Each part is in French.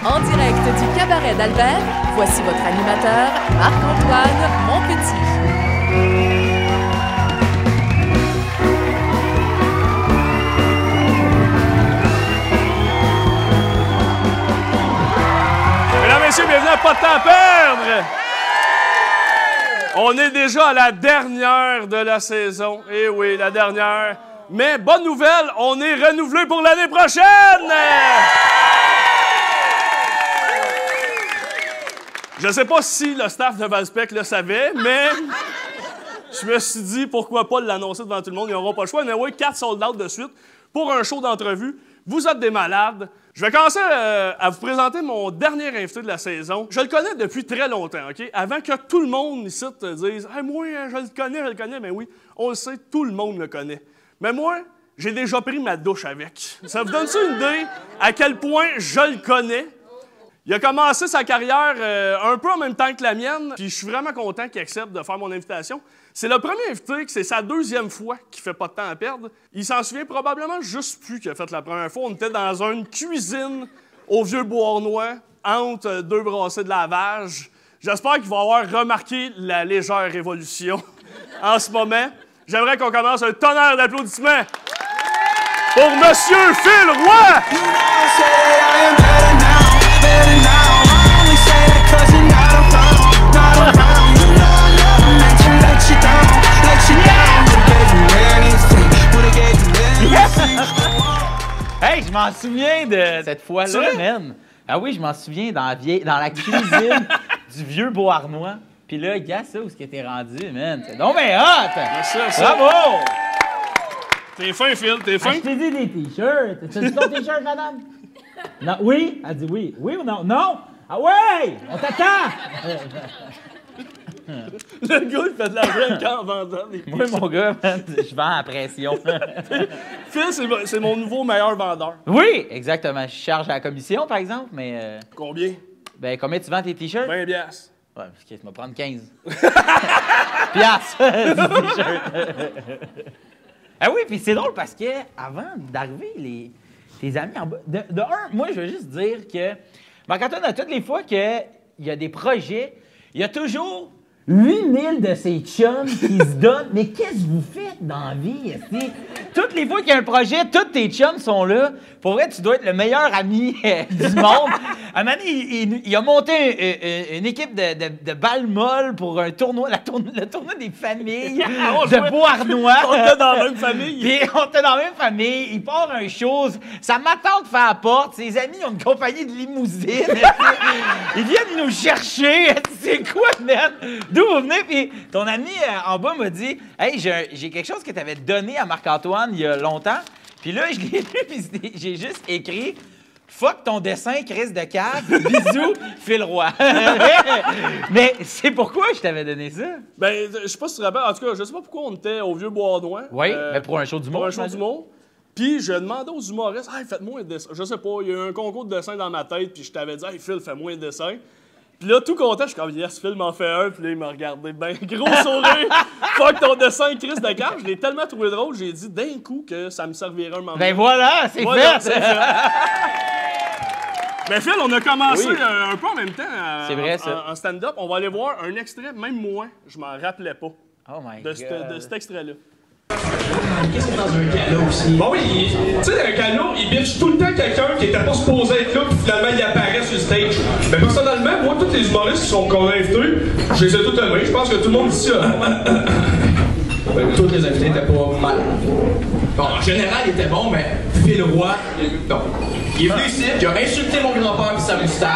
En direct du cabaret d'Albert, voici votre animateur, Marc-Antoine Monpetit. Mesdames, messieurs, bienvenue à Pas de temps à perdre! On est déjà à la dernière de la saison. Eh oui, la dernière. Mais bonne nouvelle, on est renouvelé pour l'année prochaine! Je sais pas si le staff de Valspec le savait, mais je me suis dit pourquoi pas l'annoncer devant tout le monde, ils n'auront pas le choix. Mais oui, 4 sold-out de suite pour un show d'entrevue. Vous êtes des malades. Je vais commencer à vous présenter mon dernier invité de la saison. Je le connais depuis très longtemps, OK? Avant que tout le monde ici te dise « Hey, moi, je le connais. » Mais oui, on le sait, tout le monde le connaît. Mais moi, j'ai déjà pris ma douche avec. Ça vous donne-tu une idée à quel point je le connais? Il a commencé sa carrière un peu en même temps que la mienne, puis je suis vraiment content qu'il accepte de faire mon invitation. C'est le premier invité, que c'est sa deuxième fois qu'il fait pas de temps à perdre. Il s'en souvient probablement juste plus qu'il a fait la première fois. On était dans une cuisine au Vieux-Beauharnois, entre deux brassées de lavage. J'espère qu'il va avoir remarqué la légère révolution en ce moment. J'aimerais qu'on commence un tonnerre d'applaudissements pour Monsieur Phil Roy! Hey, je m'en souviens de cette fois-là, man. Ah oui, je m'en souviens dans la cuisine du vieux Beauharnois. Puis là, gars, ça, où est-ce que t'es rendu, man? C'est donc ben hot! Merci, bravo! T'es fin, Phil, t'es fin? Je t'ai dit des t-shirts. T'as dit ton t-shirt, madame? Non, oui? Elle dit oui. Oui ou non? Non? Ah ouais! On t'attend! Le gars, il fait de l'argent quand en vendant des Moi, mon gars, man, je vends à pression. Phil, c'est mon nouveau meilleur vendeur. Oui, exactement. Je charge à la commission, par exemple, mais... Combien? Ben, combien tu vends tes t-shirts? 20 piastres. Ouais, parce que tu vas prendre 15. Piastres! du t-shirt. Ah oui, puis c'est drôle parce que avant d'arriver, tes amis en bas... De un, moi, je veux juste dire que... Marc-Antoine, à toutes les fois qu'il y a des projets, il y a toujours 8000 de ces chums qui se donnent. Mais qu'est-ce que vous faites dans la vie, esti? Toutes les fois qu'il y a un projet, tous tes chums sont là. Pour vrai, tu dois être le meilleur ami du monde. À un moment donné, il a monté une équipe de balles molles pour un tournoi, le tournoi des familles de Beauharnois. On était dans la même famille. Puis on était dans la même famille. Il part un show. Sa ma-tante fait la porte. Ses amis ont une compagnie de limousine. Ils viennent nous chercher. C'est quoi, man? D'où vous venez? Puis ton ami en bas m'a dit « Hey, j'ai quelque chose que tu avais donné à Marc-Antoine il y a longtemps. » Puis là, je l'ai lu, puis j'ai juste écrit « Fuck ton dessin, Chris de cave. Bisous, Phil Roy. » Mais c'est pourquoi je t'avais donné ça? Ben, je sais pas si tu te rappelles. En tout cas, je sais pas pourquoi on était au Vieux-Beauharnois. Oui, mais pour un show d'humour. Pour un show d'humour. Puis je demandais aux humoristes « Hey, faites-moi un dessin. » Je sais pas, il y a eu un concours de dessin dans ma tête, puis je t'avais dit « Hey, Phil, fais-moi un dessin. » Puis là, tout content, je suis comme, yes, Phil m'en fait un. Puis là, il m'a regardé, ben, gros sourire. Fuck ton dessin, Chris de carte. Je l'ai tellement trouvé drôle, j'ai dit d'un coup que ça me servirait un moment. Ben voilà, c'est fait. Mais Phil, on a commencé un peu en même temps c'est vrai, ça. En stand-up. On va aller voir un extrait, même moi, je m'en rappelais pas. Oh my de God. cet extrait-là. Qu'est-ce que dans un gala aussi? Bon oui, tu sais, dans un gala, il bitch tout le temps quelqu'un qui était pas supposé être là, puis finalement il apparaît sur le stage. Mais personnellement, moi, tous les humoristes qui sont qu'on a invités, je les ai tous aimés. Je pense que tout le monde ici tous les invités étaient pas mal. Bon, en général, il était bon, mais Phil Roy, non. Il est venu ici, il a insulté mon grand-père et sa moustache.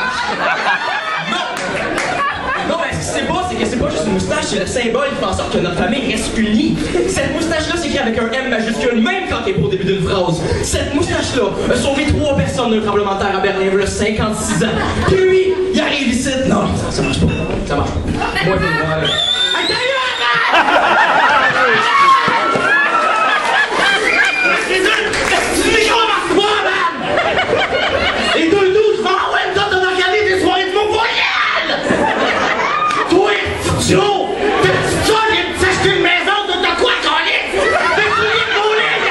Non, mais ce qui c'est pas, c'est que c'est pas juste une moustache, c'est le symbole qui fait en sorte que notre famille reste unie. Cette moustache-là s'écrit avec un M majuscule, même quand t'es pas au début d'une phrase. Cette moustache-là a sauvé 3 personnes d'un tremblement de terre à Berlin, il y a 56 ans. Puis lui, il arrive ici. Non, ça marche pas. Ça marche pas. Moi, je vais voir, là. Les deux douze vont en même temps de organiser des soirées de mon voyage! Toi, Joe! T'as-tu ça, il me s'acheter une maison de quoi, Colin? Des souliers de bowling!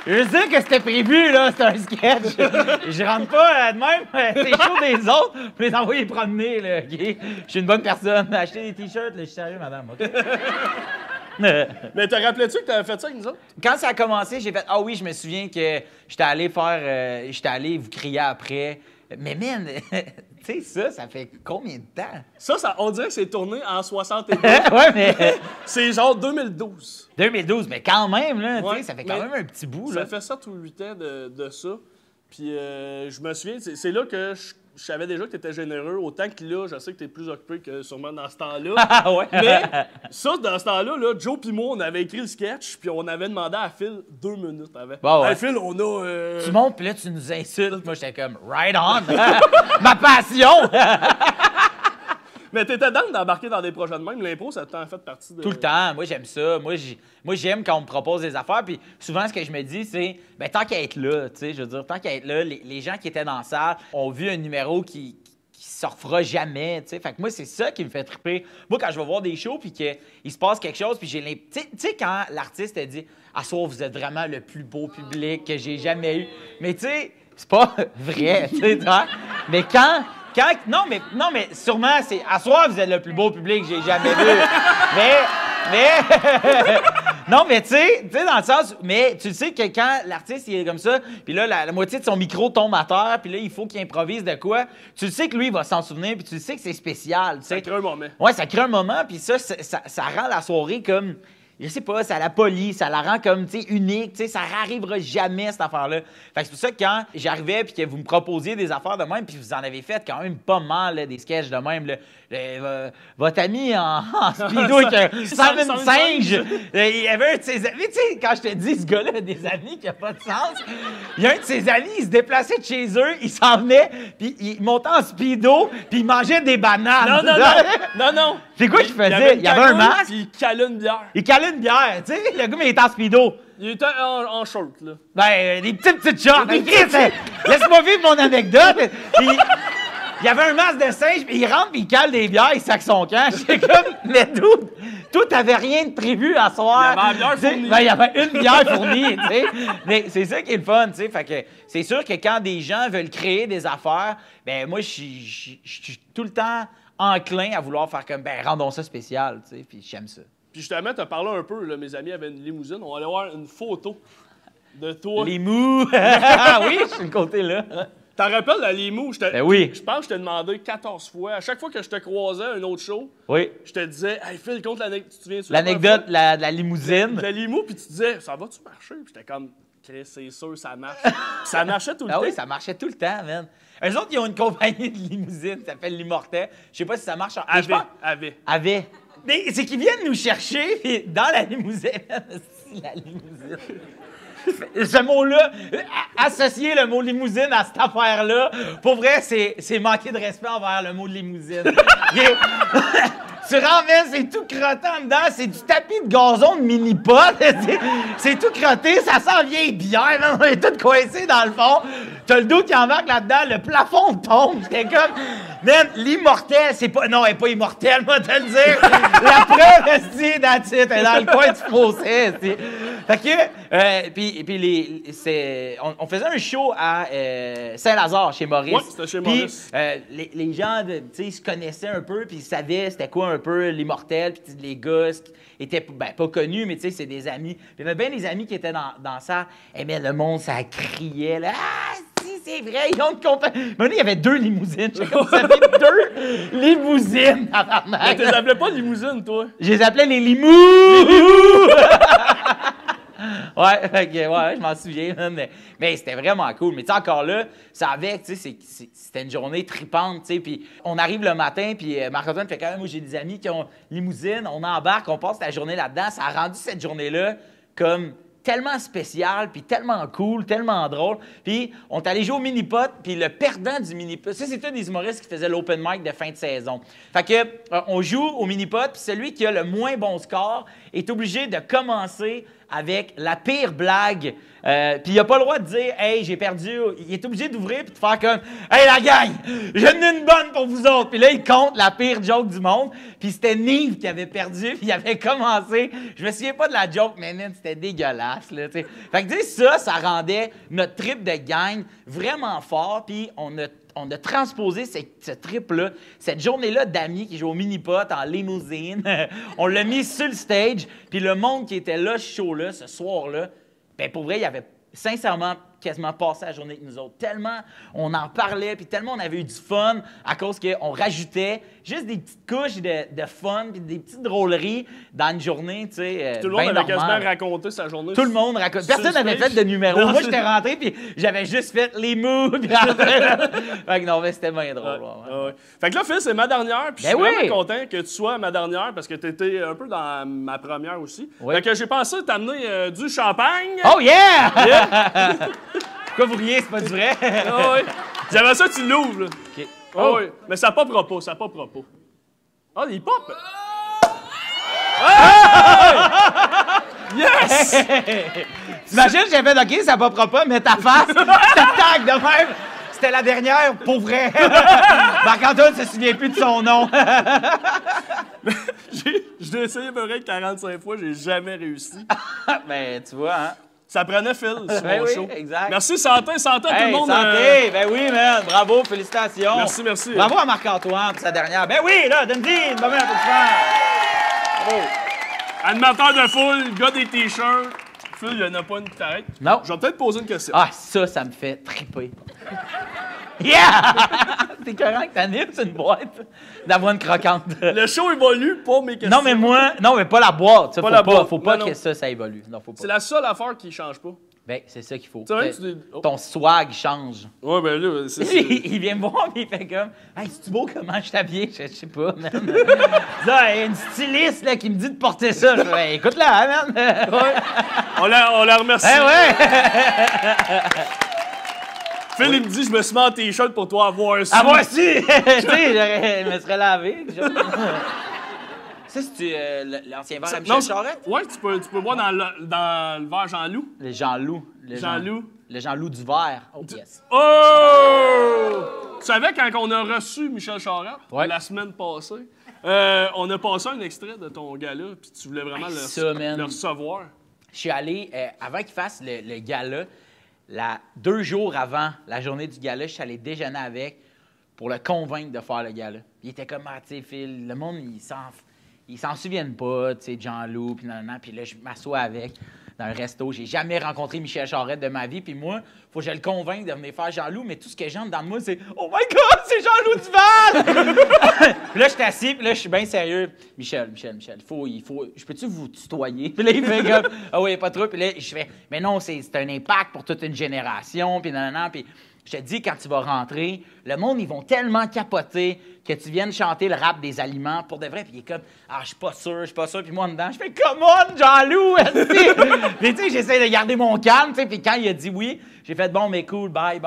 Je veux dire que c'était prévu, là, c'est un sketch. Je rentre pas de même, c'est chaud des autres, pour les envoyer promener, là, OK? Je suis une bonne personne. Acheter des T-shirts, là, je suis sérieux, madame, OK? Mais te rappelais-tu que t'avais fait ça avec nous autres? Quand ça a commencé, j'ai fait « Ah oui, je me souviens que j'étais allé vous crier après. » Mais man, tu sais, ça fait combien de temps? Ça, on dirait que c'est tourné en 62. Ouais, mais... C'est genre 2012. 2012, mais quand même, là, tu Ouais, sais, ça fait quand même un petit bout, là. Ça fait 7 ou 8 ans de ça. Puis je me souviens, c'est là que je savais déjà que tu étais généreux. Autant que là, je sais que tu es plus occupé que sûrement dans ce temps-là. Ah ouais? Mais ça, dans ce temps-là, Joe puis moi, on avait écrit le sketch, puis on avait demandé à Phil 2 minutes avant. Bon, ouais. Hey, Phil, on a... Tu montes, puis là, tu nous insultes. Moi, j'étais comme « Right on! » Ma passion! Mais t'étais dans d'embarquer dans des projets de même. L'impro, ça t'a en fait partie de... Tout le temps. Moi, j'aime ça. Moi, j'aime quand on me propose des affaires. Puis souvent, ce que je me dis, c'est, ben tant qu'à être là, tu sais, je veux dire, tant qu'à être là, les gens qui étaient dans la salle ont vu un numéro qui se refera jamais, tu sais. Fait que moi, c'est ça qui me fait triper. Moi, quand je vais voir des shows, puis qu'il se passe quelque chose, puis j'ai tu sais, quand l'artiste a dit « À soir, vous êtes vraiment le plus beau public que j'ai jamais eu. » Mais tu sais, c'est pas vrai, tu sais, mais quand non, mais sûrement, c'est « À soir, vous êtes le plus beau public que j'ai jamais vu. » Mais non, mais tu sais, dans le sens, mais tu sais que quand l'artiste, il est comme ça, puis là, la moitié de son micro tombe à terre, puis là, il faut qu'il improvise de quoi, tu le sais que lui, il va s'en souvenir, puis tu le sais que c'est spécial, tu sais. Ça crée un moment. Ouais, ça crée un moment, puis ça rend la soirée comme... Je sais pas, ça la polie, ça la rend comme, tu sais, unique, tu sais, ça n'arrivera jamais, cette affaire-là. Fait que c'est pour ça que quand j'arrivais puis que vous me proposiez des affaires de même, puis vous en avez fait quand même pas mal, là, des sketchs de même, là. Votre ami en speedo avec un singe, il y avait un de ses amis, tu sais, quand je te dis, ce gars-là a des amis qui a pas de sens, il y a un de ses amis, il se déplaçait de chez eux, il s'en venait, puis il montait en speedo, puis il mangeait des bananes. Non. C'est quoi qu'il faisait? Il y avait un masque. Puis il calait une bière. Il calait une bière, tu sais, le gars, mais il était en speedo. Il était en short, là. Ben, des petites shorts. Ben, Chris, laisse-moi vivre mon anecdote. Il y avait un masque de singe, puis il rentre, puis il cale des bières, il sac son camp. J'étais comme, mais d'où? Toi, t'avais rien de prévu à soir. Il y avait une bière fournie. Ben, il y avait une bière fournie, tu sais. Mais c'est ça qui est le fun, tu sais. Fait que c'est sûr que quand des gens veulent créer des affaires, ben, moi, je suis tout le temps enclin à vouloir faire comme, ben, rendons ça spécial, tu sais. Puis j'aime ça. Puis justement, t'as parlé un peu, là, mes amis avaient une limousine. On allait voir une photo de toi. Les mous! Ah oui, je suis le côté là. T'en rappelles la Limoux? Ben oui. Je pense que je t'ai demandé 14 fois. À chaque fois que je te croisais à un autre show, Oui. je te disais, hey Phil, compte l'anecdote. Tu te souviens-tu? L'anecdote de la limousine. De la Limoux, puis tu disais, ça va-tu marcher? Puis j'étais comme, Chris, c'est sûr, ça marche. Puis ça marchait tout le temps. Ah oui, ça marchait tout le temps, man. Eux autres, ils ont une compagnie de limousine, ça s'appelle L'Immortel. Je sais pas si ça marche en... Avait. Mais c'est qu'ils viennent nous chercher, puis dans la limousine. La limousine. Ce mot-là, associer le mot limousine à cette affaire-là, pour vrai, c'est manquer de respect envers le mot de limousine. Tu ramènes, c'est tout crottant dedans, c'est du tapis de gazon de mini-pot, c'est tout crotté, ça sent vieille bière, on est tout coincé dans le fond. T'as le dos qui embarque là-dedans, le plafond tombe, c'était comme... Man, l'immortel, c'est pas... Non, elle est pas immortelle, moi, te le dire. La preuve, c'est that's it, elle est dans le coin du fossé, c'est... Fait que, puis on faisait un show à Saint-Lazare, chez Maurice. Oui, c'était chez Maurice. Puis les gens, tu sais, se connaissaient un peu, puis ils savaient c'était quoi un peu l'immortel, puis les gars étaient, ben, pas connus, mais tu sais, c'est des amis. Puis il y avait bien des amis qui étaient dans ça. Et mais le monde, ça criait, là. Ah, si, c'est vrai, ils ont une compagnie. Maintenant, il y avait 2 limousines. Vous avez 2 limousines, tabarnak. Mais tu les appelais pas limousines, toi? Je les appelais les limous! Ouais, je m'en souviens, mais c'était vraiment cool. Mais tu sais, encore là, ça avec, tu sais, c'était une journée tripante, tu sais, puis on arrive le matin, puis Marc-Antoine fait quand même, moi j'ai des amis qui ont limousine, on embarque, on passe la journée là-dedans, ça a rendu cette journée-là comme tellement spécial, puis tellement cool, tellement drôle. Puis on est allé jouer au mini-pot, puis le perdant du mini-pot, ça c'était des humoristes qui faisaient l'open mic de fin de saison. Fait que on joue au mini-pot, puis celui qui a le moins bon score est obligé de commencer avec la pire blague. Puis il a pas le droit de dire « Hey, j'ai perdu ». Il est obligé d'ouvrir puis de faire comme « Hey, la gang, j'en ai une bonne pour vous autres ». Puis là, il compte la pire joke du monde. Puis c'était Nive qui avait perdu puis il avait commencé. Je me souviens pas de la joke, mais man, c'était dégueulasse. Là, t'sais. Fait que ça rendait notre trip de gang vraiment fort. Puis on a transposé ce trip-là, cette journée-là d'amis qui jouent au mini-pot en limousine. On l'a mis sur le stage. Puis le monde qui était là, ce show-là, ce soir-là, ben pour vrai, il y avait sincèrement quasiment passé la journée avec nous autres. Tellement on en parlait, puis tellement on avait eu du fun à cause qu'on rajoutait juste des petites couches de fun, puis des petites drôleries dans une journée, tu sais. Tout le monde avait quasiment raconté sa journée. Tout le monde raconte. Personne n'avait fait de numéro. Moi, j'étais rentré, puis j'avais juste fait les moves. Fait que non, mais c'était bien drôle. Ouais. Fait que là, Phil, c'est ma dernière, puis je suis vraiment content que tu sois ma dernière, parce que tu étais un peu dans ma première aussi. Oui. Fait que j'ai pensé t'amener du champagne. Oh yeah! Pourquoi vous riez, c'est pas du vrai? Ah oui. J'avais ça, tu l'ouvres, là. OK. Ah oui. Mais ça popera pas, ça popera pas. Ah, il pop! Yes! T'imagines, j'ai fait OK, ça popera pas, mais ta face, tac, de même. C'était la dernière, pour vrai. Marc-Antoine ne se souvient plus de son nom. Je l'ai essayé à peu près 45 fois, j'ai jamais réussi. Ben, tu vois, hein. Ça prenait Phil sur mon oui, show. Exact. Merci, santé à tout le monde. Santé! Ben oui, man. Bravo, félicitations. Merci. Bravo à Marc-Antoine pour sa dernière. Ben oui, là, Dundee, une bonne applaudissement. Bravo. Animateur de foule, gars des t-shirts. Phil, il n'y en a pas une tête. Non. Je vais peut-être poser une question. Ah, ça me fait triper. Yeah! T'es cohérent que t'animes sur une boîte d'avoine croquante. Le show évolue, pas mes questions. Non, mais pas la boîte. Ça, Pas la boîte. Faut pas Non, que non. ça évolue. Non, faut pas. C'est la seule affaire qui change pas. Ben, c'est ça qu'il faut. C'est vrai que tu dis- oh. Ton swag change. Ouais, ben là, c'est ça. Il vient me voir et il fait comme Hey, c'est-tu beau comment je t'habille? Je sais pas, man. Là, il y a une styliste là, qui me dit de porter ça. Je fais, hey, écoute-la, man. Ouais. On la remercie. Eh ouais! Phil, il me dit, je me suis mis en t-shirt pour toi avoir ça. Ah, moi aussi! Tu sais, je me serais lavé. Ça, c'est l'ancien verre à Michel Charette? Ouais, tu peux boire dans le verre Jean-Loup. Le Jean-Loup. Jean-Loup. Le Jean-Loup du verre. Oh, yes. Oh! Tu savais, quand on a reçu Michel Charette, Ouais. la semaine passée, on a passé un extrait de ton gala, puis tu voulais vraiment le recevoir. Je suis allé, avant qu'il fasse le gala, 2 jours avant la journée du gala, je suis allé déjeuner avec pour le convaincre de faire le gala. Il était comme, ah, tu sais, Phil, le monde, ils s'en souviennent pas, tu sais, Jean-Loup, puis nan. Puis là, je m'assois avec dans un resto. J'ai jamais rencontré Michel Charette de ma vie. Puis moi, faut que je le convainque de venir faire Jean-Loup. Mais tout ce que j'entre dans moi, c'est « Oh my God, c'est Jean-Loup Duval! » Puis là, je suis assis, puis là, je suis bien sérieux. « Michel, il faut... Je peux-tu vous tutoyer? » Puis là, il fait comme « Ah oui, pas trop. » Puis là, je fais « Mais non, c'est un impact pour toute une génération. » Puis nan. Puis je te dis, quand tu vas rentrer, le monde, ils vont tellement capoter que tu viennes chanter le rap des aliments pour de vrai. Puis il est comme, ah, je suis pas sûr. Puis moi, en dedans, je fais, come on, Jean-Loup! Puis tu sais, j'essaie de garder mon calme. Puis quand il a dit oui, j'ai fait, bon, mais cool, bye.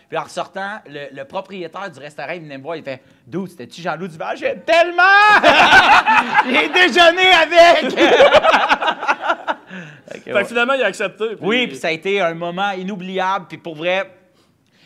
Puis en ressortant, le propriétaire du restaurant, il venait me voir, il fait, dude, c'était-tu Jean-Loup Duval? J'ai tellement! J'ai déjeuné avec! Fait que finalement, il a accepté. Puis... Oui, puis ça a été un moment inoubliable. Puis pour vrai,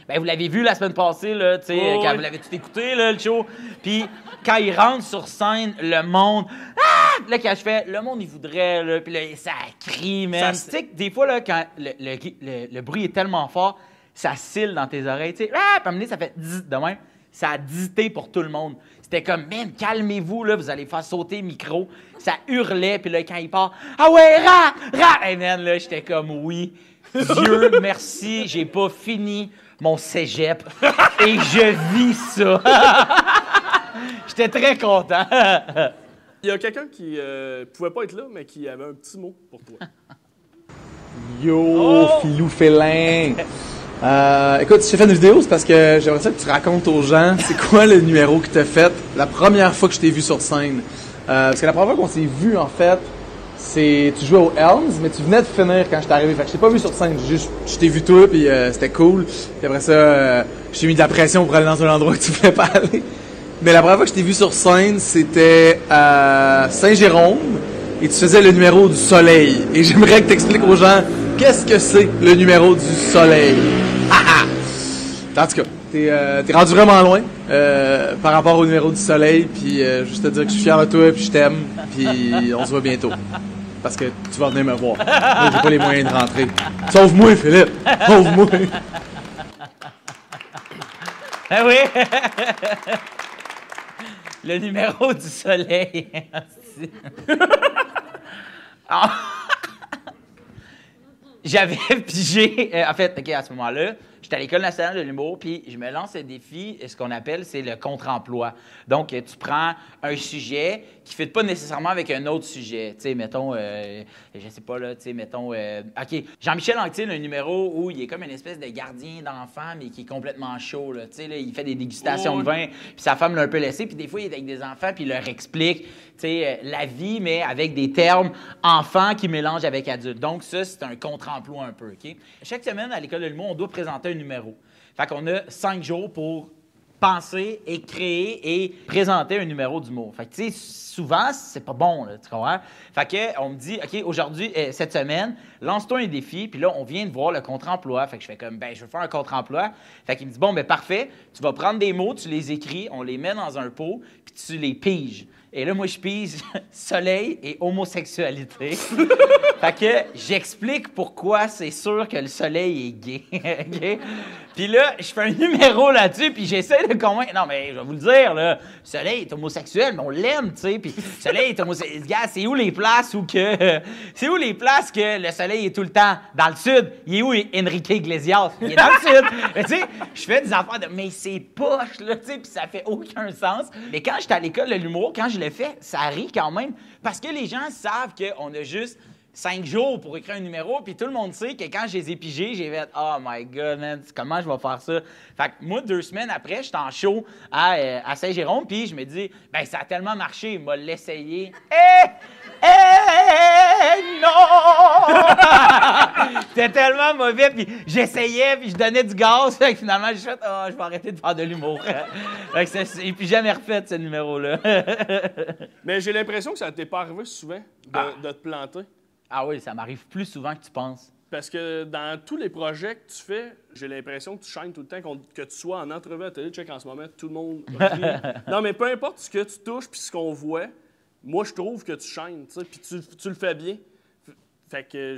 ben, vous l'avez vu la semaine passée, là, tu sais, quand vous l'avez tout écouté, là, le show. Puis quand il rentre sur scène, le monde... Ah! Là, quand je fais, le monde, il voudrait, là, puis là, ça crie, man. Tu sais que des fois, là, quand le bruit est tellement fort, ça scille dans tes oreilles, tu sais. Ah! Puis à un moment donné, ça fait zzz de même. Ça a dizité pour tout le monde. C'était comme, man, calmez-vous, là, vous allez faire sauter le micro. Ça hurlait, puis là, quand il part, ah ouais, ra! Hey, man, là, j'étais comme, oui, Dieu merci, j'ai pas fini mon cégep et je vis ça. J'étais très content. Il y a quelqu'un qui pouvait pas être là, mais qui avait un petit mot pour toi. Yo, Filou Félin! Écoute, si j'ai fait une vidéo, c'est parce que j'aimerais ça que tu racontes aux gens c'est quoi le numéro que t'as fait la première fois que je t'ai vu sur scène. Parce que la première fois qu'on s'est vu, en fait, c'est tu jouais au Helms, mais tu venais de finir quand je t'ai arrivé. Fait que je t'ai pas vu sur scène, je t'ai vu toi, puis c'était cool. Puis après ça, je t'ai mis de la pression pour aller dans un endroit que tu voulais pas aller. Mais la première fois que je t'ai vu sur scène, c'était à Saint-Jérôme. et tu faisais le numéro du soleil. Et j'aimerais que tu expliques aux gens qu'est-ce que c'est le numéro du soleil. En tout cas, t'es rendu vraiment loin par rapport au numéro du soleil, puis juste te dire que je suis fier de toi, puis je t'aime, puis on se voit bientôt. Parce que tu vas venir me voir. Moi, j'ai pas les moyens de rentrer. Sauve-moi, Philippe! Sauve-moi! Ah oui! Le numéro du soleil. Ah. J'avais pigé, en fait, OK, à ce moment-là, j'étais à l'École nationale de l'humour, puis je me lance un défi, ce qu'on appelle, c'est le contre-emploi. Donc, tu prends un sujet qui ne fit pas nécessairement avec un autre sujet. Tu sais, mettons, je sais pas, là, tu sais, mettons, OK, Jean-Michel Anctil a un numéro où il est comme une espèce de gardien d'enfant, mais qui est complètement chaud, là. Tu sais, là, il fait des dégustations de vin, puis sa femme l'a un peu laissé, puis des fois, il est avec des enfants, puis il leur explique, tu sais, la vie, mais avec des termes enfants qui mélangent avec adultes. Donc, ça, c'est un contre-emploi un peu, OK? Chaque semaine, à l'École de l'humour, on doit présenter un numéro. Fait qu'on a 5 jours pour penser et créer et présenter un numéro d'humour. Fait que, tu sais, souvent, c'est pas bon, là, tu comprends? Fait que, on me dit, OK, aujourd'hui, cette semaine, lance-toi un défi, puis là, on vient de voir le contre-emploi. Fait que je fais comme, ben, je veux faire un contre-emploi. Fait qu'il me dit, bon, ben, parfait, tu vas prendre des mots, tu les écris, on les met dans un pot, puis tu les piges. Et là, moi, je pige soleil et homosexualité. Fait que j'explique pourquoi c'est sûr que le soleil est gay. Okay? Puis là, je fais un numéro là-dessus, puis j'essaie de convaincre. Non, mais je vais vous le dire, là, le soleil est homosexuel, mais on l'aime, tu sais. Puis le soleil est homosexuel. Gars, c'est où les places où que. C'est où les places que le soleil est tout le temps? Dans le sud. Il est où Enrique Iglesias? Il est dans le sud. Mais tu sais, je fais des affaires de. Mais c'est poche, là, tu sais, puis ça fait aucun sens. Mais quand j'étais à l'école de l'humour, quand je le fais, ça rit quand même. Parce que les gens savent qu'on a juste 5 jours pour écrire un numéro, puis tout le monde sait que quand je les ai pigés, j'ai fait « Oh my God, man, comment je vais faire ça? » Fait que moi, 2 semaines après, j'étais en show à Saint-Jérôme, puis je me dis « Ben, ça a tellement marché, il m'a l'essayé. » Non! C'était tellement mauvais, puis j'essayais, puis je donnais du gaz, fait que finalement, j'ai fait « Oh, je vais arrêter de faire de l'humour. » Et puis jamais refait ce numéro-là. Mais j'ai l'impression que ça t'est pas arrivé souvent de te planter. Ah oui, ça m'arrive plus souvent que tu penses. Parce que dans tous les projets que tu fais, j'ai l'impression que tu chaînes tout le temps, que tu sois en entrevue à télé, check en ce moment, tout le monde rit. Non, mais peu importe ce que tu touches puis ce qu'on voit, moi, je trouve que tu chaînes, tu sais, puis tu le fais bien. Fait que...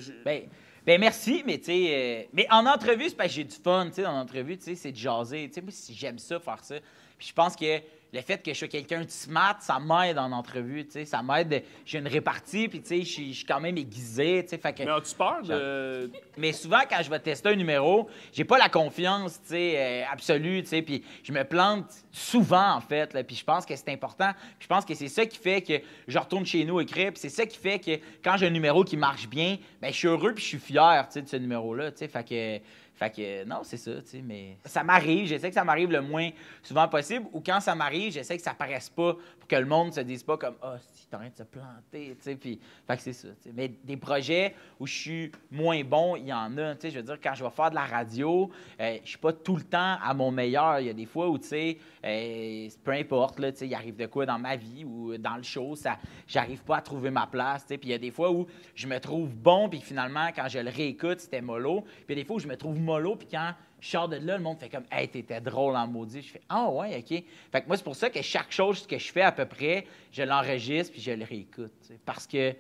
Ben merci, mais tu sais... mais en entrevue, c'est parce que j'ai du fun, tu sais, en entrevue, tu sais, c'est de jaser. Tu sais, moi, si j'aime ça, faire ça. Puis je pense que le fait que je sois quelqu'un de smart, ça m'aide en entrevue, tu sais, ça m'aide. J'ai une répartie, puis tu sais, je suis quand même aiguisé, tu sais, fait que... Mais as-tu peur de... Mais souvent, quand je vais tester un numéro, j'ai pas la confiance, tu sais, absolue, tu sais, puis je me plante souvent, en fait, là, puis je pense que c'est important. Puis je pense que c'est ça qui fait que je retourne chez nous écrire, puis c'est ça qui fait que quand j'ai un numéro qui marche bien, bien, je suis heureux puis je suis fier, tu sais, de ce numéro-là, tu sais, fait que non, c'est ça, tu sais, mais ça m'arrive, j'essaie que ça m'arrive le moins souvent possible, ou quand ça m'arrive, j'essaie que ça paraisse pas pour que le monde se dise pas comme « Ah, si t'es en train de se planter », tu sais, puis fait que c'est ça, tu sais. Mais des projets où je suis moins bon, il y en a, tu sais, je veux dire, quand je vais faire de la radio, je suis pas tout le temps à mon meilleur, il y a des fois où, tu sais, peu importe, là, tu sais, il arrive de quoi dans ma vie ou dans le show, j'arrive pas à trouver ma place, tu sais, puis il y a des fois où je me trouve bon, puis finalement, quand je le réécoute, c'était mollo, puis il y a des fois où je me trouve mollo, puis quand je sors de là, le monde fait comme « Hey, t'étais drôle en maudit. » Je fais « Ah ouais, OK. » Fait que moi, c'est pour ça que chaque chose que je fais à peu près, je l'enregistre puis je le réécoute. T'sais, parce que,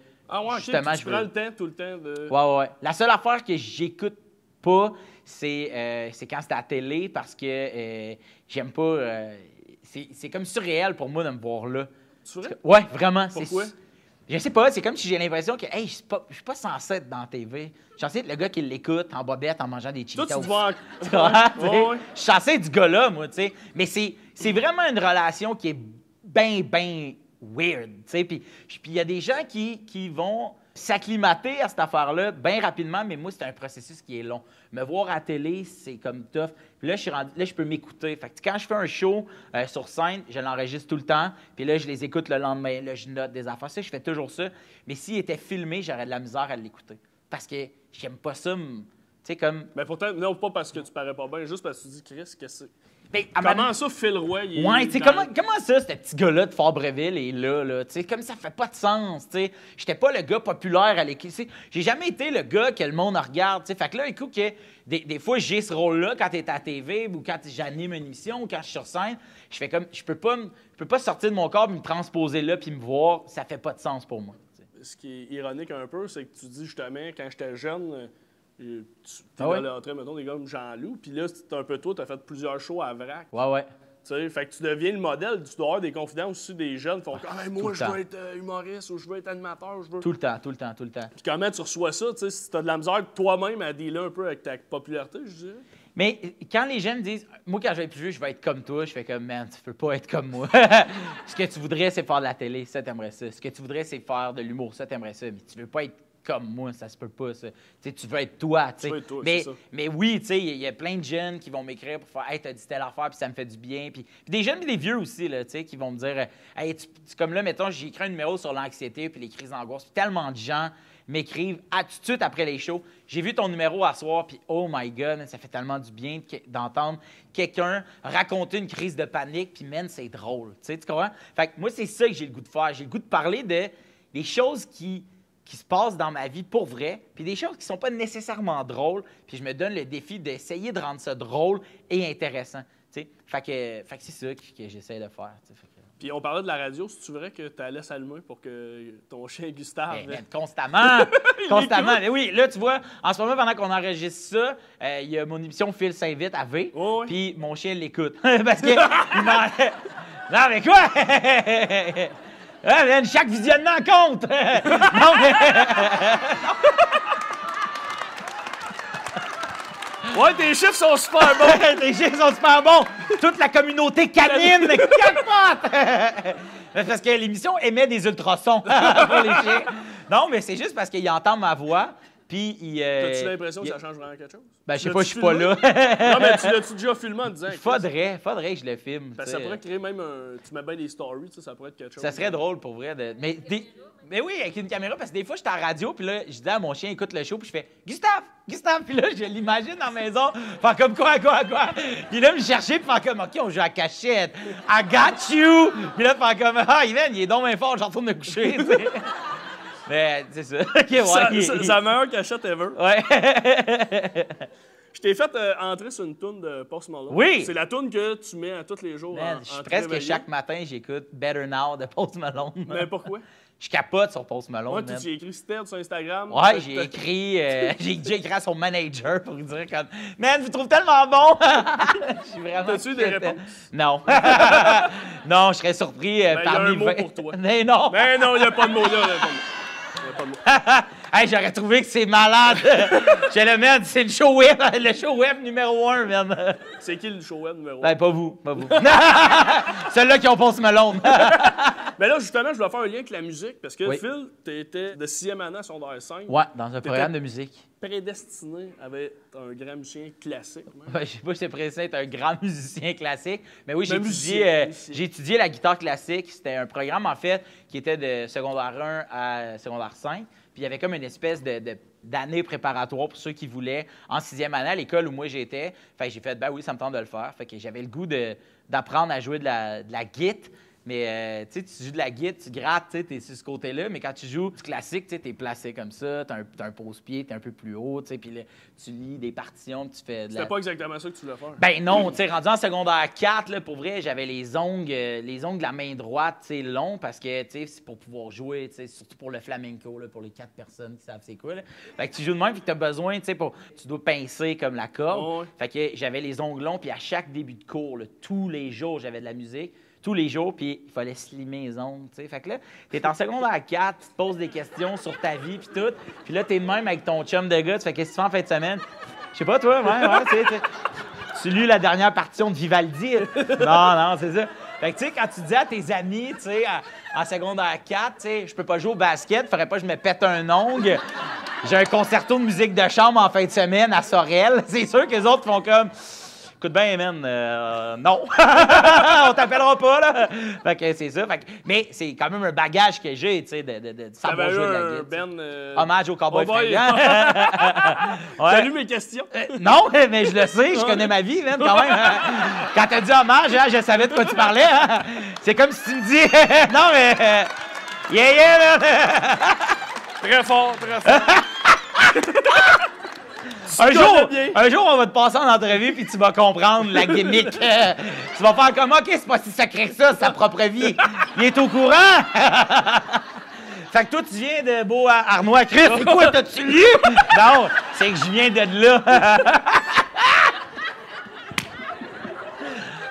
justement, tu prends le temps, tout le temps de... Ouais. La seule affaire que j'écoute pas, c'est quand c'est à la télé parce que j'aime pas... c'est comme surréel pour moi de me voir là. C'est vrai? Ouais, vraiment. Pourquoi? Je sais pas, c'est comme si j'ai l'impression que hey, je suis pas censé être dans la TV. Je suis censé être le gars qui l'écoute en bobette en mangeant des Cheetos. Toi, tu te vois Je suis censé être du gars-là, moi, tu sais. Mais c'est vraiment une relation qui est bien weird, tu sais. Puis il y a des gens qui vont s'acclimater à cette affaire-là bien rapidement, mais moi, c'est un processus qui est long. Me voir à la télé, c'est comme tough. Puis là, je peux m'écouter. Fait que quand je fais un show sur scène, je l'enregistre tout le temps. Puis là, je les écoute le lendemain. Là, je note des affaires. Ça, je fais toujours ça. Mais s'il était filmé, j'aurais de la misère à l'écouter. Parce que j'aime pas ça, tu sais, comme... Mais pourtant, non, pas parce que tu parais pas bien, juste parce que tu dis, Chris, qu'est-ce que c'est? Ben, Comment ça, Phil Roy, il est ouais, tu sais, dans- comment ça, ce petit gars-là de Fabreville est là, tu sais, comme ça fait pas de sens, tu sais. J'étais pas le gars populaire à l'équipe, tu sais. J'ai jamais été le gars que le monde regarde, tu sais. Fait que là, écoute, que des fois, j'ai ce rôle-là quand t'es à la TV ou quand j'anime une émission ou quand je suis sur scène. Je fais comme, je peux pas sortir de mon corps, me transposer là puis me voir, ça fait pas de sens pour moi, tu sais. Ce qui est ironique un peu, c'est que tu dis justement, quand j'étais jeune, tu Ah ouais? dans l'entrée, mettons, des gars comme Jean-Loup, puis là, c'est un peu toi, tu as fait plusieurs shows à Vrac. Ouais. Tu sais, fait que tu deviens le modèle, tu dois avoir des confidences aussi des jeunes qui font comme hey, moi, le je temps. veux être humoriste ou je veux être animateur, je veux. Tout le temps. Puis comment tu reçois ça, tu sais, si tu as de la misère toi-même à dealer un peu avec ta popularité, je dirais. Mais quand les jeunes disent, moi, quand je vais être plus vieux, je vais être comme toi, je fais comme, man, tu peux pas être comme moi. Ce que tu voudrais, c'est faire de la télé, ça, t'aimerais ça. Ce que tu voudrais, c'est faire de l'humour, ça, t'aimerais ça. Mais tu veux pas être comme moi, ça se peut pas, ça. Tu sais, tu veux être toi, tu sais. veux être toi, mais, c'est ça. mais oui, tu sais, il y a plein de jeunes qui vont m'écrire pour faire, hey, t'as dit telle affaire, puis ça me fait du bien. Puis des jeunes, puis des vieux aussi, là, tu sais, qui vont me dire, hey, comme là, mettons, j'ai écrit un numéro sur l'anxiété, puis les crises d'angoisse, puis tellement de gens m'écrivent tout de suite après les shows. J'ai vu ton numéro à soir, puis oh my God, ça fait tellement du bien d'entendre quelqu'un raconter une crise de panique, puis man, c'est drôle. Tu comprends? Fait que moi, c'est ça que j'ai le goût de faire. J'ai le goût de parler des choses qui se passent dans ma vie pour vrai, puis des choses qui sont pas nécessairement drôles, puis je me donne le défi d'essayer de rendre ça drôle et intéressant. Fait que c'est ça que j'essaie de faire. Puis on parlait de la radio, c'est-tu vrai que tu allais s'allumer pour que ton chien Gustave... Hey, man, constamment! Constamment! Mais oui, là, tu vois, en ce moment, pendant qu'on enregistre ça, il y a mon émission Phil s'invite à V, Oh, oui. puis mon chien l'écoute. Parce que... il m'en... Non, mais quoi? Ah, man, chaque visionnement compte! Non, mais... Ouais, tes chiffres sont super bons! Tes chiens sont super bons! Toute la communauté canine capote! Parce que l'émission émet des ultrasons pour les chiens. Non, mais c'est juste parce qu'ils entendent ma voix, puis ils... T'as-tu l'impression que ça change vraiment quelque chose? Ben, je sais Tu pas, je l'as-tu suis pas filmé? là. Non, mais tu l'as-tu déjà filmé en disant... Faudrait que je le filme. Parce que ça pourrait créer même un... Tu mets bien des stories, ça pourrait être quelque chose. Ça serait drôle pour vrai. Mais oui, avec une caméra, parce que des fois, j'étais à la radio, puis là, je dis à mon chien, écoute le show, puis je fais Gustave, puis là, je l'imagine dans la maison, faire comme quoi. Puis là, me chercher, puis faire comme, OK, on joue à cachette. I got you. Puis là, faire comme, Ivan, il est donc bien fort, je retourne me coucher, tu sais. Mais c'est ça. OK, ouais. C'est la meilleure cachette ever. Ouais. Je t'ai fait entrer sur une toune de Post Malone. Oui. C'est la toune que tu mets à tous les jours Man, en je suis te presque réveillant. chaque matin, j'écoute Better Now de Post Malone. Mais pourquoi? Je capote sur Post Malone. Ouais, man. tu as écrit Stead sur Instagram. Ouais, j'ai écrit, j'ai déjà écrit à son manager pour lui dire comme Man, je vous trouve tellement bon! Je suis vraiment. T'as-tu eu des content. réponses? Non. Non, je serais surpris Ben, y a parmi un mot 20. pour toi. Mais non! Mais non, il n'y a pas de mot là. Il n'y a pas de mot. Hey, j'aurais trouvé que c'est malade! J'ai le man, c'est le show web numéro 1, man. C'est qui le show web numéro 1? Ben, pas vous. Ceux-là qui ont Post Malone. Mais là, justement, je dois faire un lien avec la musique parce que Oui. Phil, tu étais de 6e année à secondaire 5. Ouais, dans un programme de musique. Prédestiné à être un grand musicien classique. même. Ouais, je sais pas si c'est pressé d'être un grand musicien classique, mais oui, Mais musicien. j'ai étudié la guitare classique. C'était un programme, en fait, qui était de secondaire 1 à secondaire 5. Puis il y avait comme une espèce d'année préparatoire pour ceux qui voulaient en 6e année à l'école où moi j'étais. Fait que j'ai fait, ben oui, ça me tente de le faire. Fait que j'avais le goût d'apprendre à jouer de la guitare. Mais tu sais, tu joues de la guitare, tu grattes, tu sais, t'es sur ce côté-là. Mais quand tu joues du classique, tu sais, t'es placé comme ça, t'as un pose-pied, t'es un peu plus haut, tu sais, puis là, tu lis des partitions, puis tu fais de la... C'était pas exactement ça que tu voulais faire. Ben non, tu sais, rendu en secondaire 4, là, pour vrai, j'avais les ongles de la main droite, tu sais, longs, parce que, tu sais, c'est pour pouvoir jouer, tu sais, surtout pour le flamenco, là, pour les 4 personnes qui savent c'est quoi, là. Fait que tu joues de même, puis tu as besoin, tu sais, tu dois pincer comme la corde. Oh, ouais. Fait que j'avais les ongles longs, puis à chaque début de cours, là, tous les jours, j'avais de la musique. Tous les jours, puis il fallait slimer les ongles, tu sais. Fait que là, t'es en secondaire 4, tu te poses des questions sur ta vie, puis tout. Puis là, t'es de même avec ton chum de gars, tu fais qu'est-ce que tu fais en fin de semaine? Je sais pas, toi, ouais, tu sais. Tu lis la dernière partition de Vivaldi? Non, c'est ça. Fait que, tu sais, quand tu dis à tes amis, tu sais, en secondaire 4, tu sais, je peux pas jouer au basket, faudrait pas que je me pète un ongle. J'ai un concerto de musique de chambre en fin de semaine à Sorel. C'est sûr que les autres font comme... écoute bien, man, non. On t'appellera pas, là. Fait que c'est ça. Fait que, mais c'est quand même un bagage que j'ai, tu sais, de savoir jouer de la guitare. Ben, hommage au cowboy fringant. T'as lu mes questions? Non, mais je le sais, je connais ma vie, man, quand même. Quand t'as dit hommage, hein, je savais de quoi tu parlais. Hein. C'est comme si tu me dis... non, mais... yeah, man. Très fort, très fort. Un jour, on va te passer en entrevue puis tu vas comprendre la gimmick. Tu vas faire comme, OK, c'est pas si sacré que ça, sa propre vie. Il est au courant. Fait que toi, tu viens de Beau Arnois. Chris, c'est quoi, t'as-tu lu? Non, c'est que je viens de là.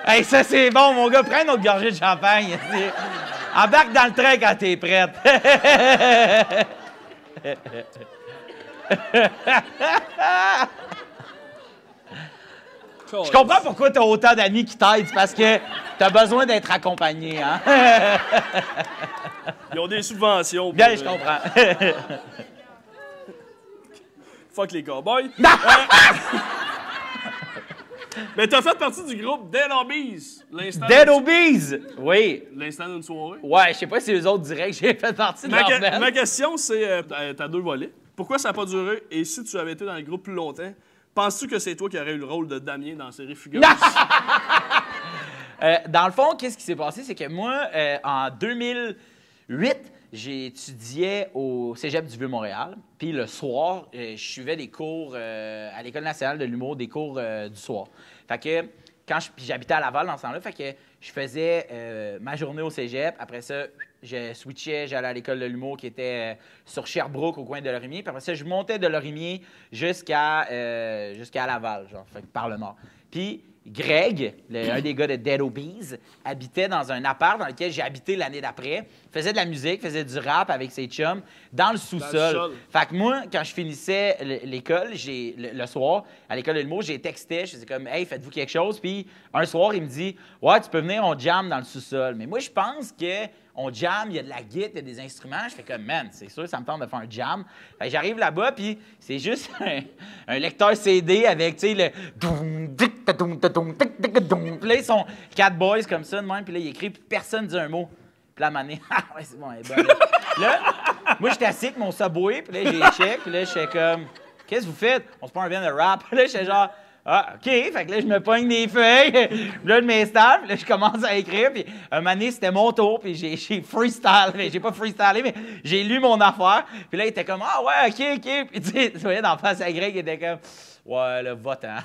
Hey, ça, c'est bon, mon gars. Prends une autre gorgée de champagne. Embarque dans le train quand t'es prête. Je comprends pourquoi t'as autant d'amis qui t'aident. C'est parce que t'as besoin d'être accompagné, hein? Ils ont des subventions. Pour, Bien, je comprends. Fuck les cowboys. Mais t'as fait partie du groupe Dead Obies. Dead Obies! Oui. L'instant d'une soirée. Ouais, je sais pas si les autres diraient que j'ai fait partie de leur band. Ma question, c'est... t'as 2 volets. Pourquoi ça n'a pas duré? Et si tu avais été dans le groupe plus longtemps, penses-tu que c'est toi qui aurais eu le rôle de Damien dans la série Fugueuse? Dans le fond, qu'est-ce qui s'est passé? C'est que moi, en 2008, j'étudiais au Cégep du Vieux-Montréal. Puis le soir, je suivais des cours à l'École nationale de l'humour, des cours du soir. Fait que puis j'habitais à Laval dans ce temps-là, fait que je faisais ma journée au Cégep. Après ça, je switchais, j'allais à l'École de l'humour qui était sur Sherbrooke, au coin de Lorimier. Puis après ça, je montais de Lorimier jusqu'à Laval, genre, fait que par le nord. Puis Greg, un des gars de Dead Obies, habitait dans un appart dans lequel j'ai habité l'année d'après. Faisait de la musique, faisait du rap avec ses chums dans le sous-sol. Fait que moi, quand je finissais l'école, le soir, à l'école de l'humour, j'ai texté, je faisais comme « Hey, faites-vous quelque chose? » Puis un soir, il me dit « Ouais, tu peux venir, on jam dans le sous-sol. » Mais moi, je pense que on jam, il y a de la guitare, il y a des instruments. Je fais comme, man, c'est sûr, ça me tente de faire un jam. Fait que j'arrive là-bas, puis c'est juste un lecteur CD avec, tu sais, le... Puis là, ils sont 4 boys comme ça, de même, puis là, il écrit, puis personne ne dit un mot. Puis là, à un moment donné, ah ouais, c'est bon, elle est bonne. Là, moi, j'étais assis avec mon Subway, puis là, j'ai check, puis là, j'étais comme, qu'est-ce que vous faites? On se prend un vin de rap. Puis là, j'étais genre, ah, OK. Fait que là, je me pogne des feuilles. Puis là, je m'installe. Puis là, je commence à écrire. Puis un moment donné, c'était mon tour. Puis j'ai freestyle. J'ai pas freestylé, mais j'ai lu mon affaire. Puis là, il était comme, ah ouais, OK. Puis tu voyais d'en face à Greg, il était comme, ouais, le votant.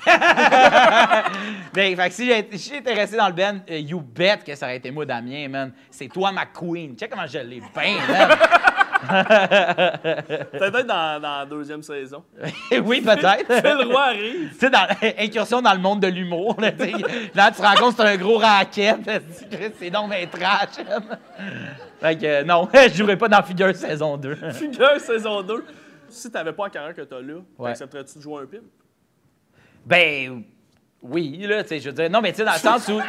Mais fait que si j'étais resté dans le band, you bet que ça aurait été moi, Damien, man. C'est toi, ma queen. Tu sais comment je l'ai bien, man. Peut-être dans la 2e saison. Oui, peut-être. Phil Roy arrive. Tu sais, incursion dans le monde de l'humour. Là, tu te rends compte que c'est un gros racket. C'est donc bien trash. Fait que non, je jouerai pas dans Figure saison 2. Figure saison 2. Si t'avais pas la carrière que t'as là, ouais. Accepterais-tu de jouer un pimp? Ben, oui, là, tu sais, je veux dire. Non, mais tu sais, dans le sens où...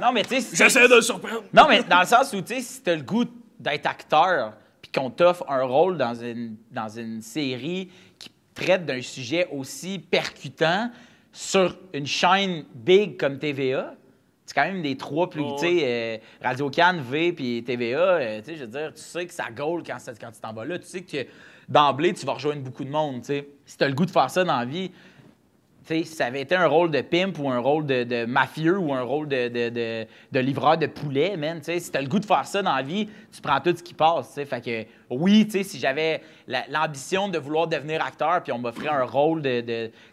Non, mais tu sais... J'essaie de le surprendre. Non, mais dans le sens où, tu sais, si t'as le goût d'être acteur... qu'on t'offre un rôle dans une série qui traite d'un sujet aussi percutant sur une chaîne big comme TVA. C'est quand même des 3 plus, tu sais, Radio-Can, V puis TVA, tu sais, je veux dire, tu sais que ça gaule quand tu t'en vas là. Tu sais que d'emblée, tu vas rejoindre beaucoup de monde, tu sais. Si tu as le goût de faire ça dans la vie, tu sais, si ça avait été un rôle de pimp ou un rôle de mafieux ou un rôle de livreur de poulet, man, tu sais, si t'as le goût de faire ça dans la vie, tu prends tout ce qui passe, tu sais. Fait que, oui, tu sais, si j'avais l'ambition de vouloir devenir acteur puis on m'offrait un rôle tu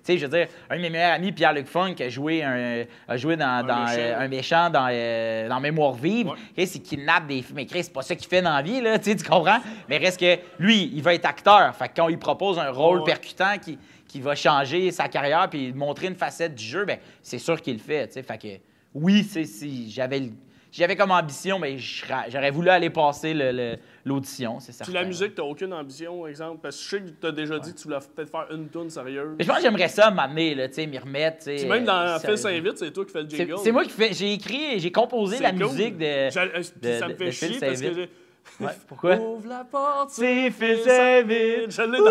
sais, je veux dire, un de mes meilleurs amis, Pierre-Luc Funk, a joué dans un méchant dans Mémoire vive. Ouais. Il kidnappe des filles. Mais Chris, c'est pas ça qu'il fait dans la vie, là, tu comprends? Mais reste que, lui, il va être acteur. Fait que quand il propose un rôle percutant qui va changer sa carrière puis montrer une facette du jeu, bien, c'est sûr qu'il le fait, tu sais. Fait que, oui, si j'avais comme ambition, mais j'aurais voulu aller passer l'audition, c'est certain. Puis la musique, t'as aucune ambition, exemple? Parce que je sais que t'as déjà dit que tu voulais peut-être faire une toune sérieuse. Mais je pense que j'aimerais ça m'amener, là, tu sais, m'y remettre, tu sais. Puis même dans Phil s'invite, c'est toi qui fais le jingle. C'est moi qui fais, j'ai composé la musique de ça me fait chier parce que ouais, pourquoi? Ouvre la porte, c'est Phil s'invite. Je l'ai dans...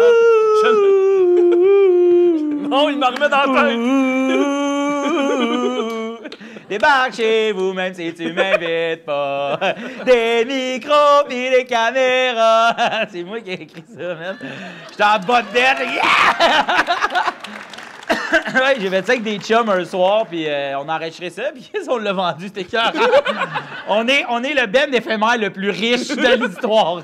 Non, il m'en remet dans la tête. Débarque chez vous, même si tu m'invites pas. Des micros pis des caméras. C'est moi qui ai écrit ça, man. J'étais en bas de dette. Ouais, j'ai fait ça avec des chums un soir, puis on a enregistré ça, puis on l'a vendu, c'était cœur. on est le band éphémère le plus riche de l'histoire.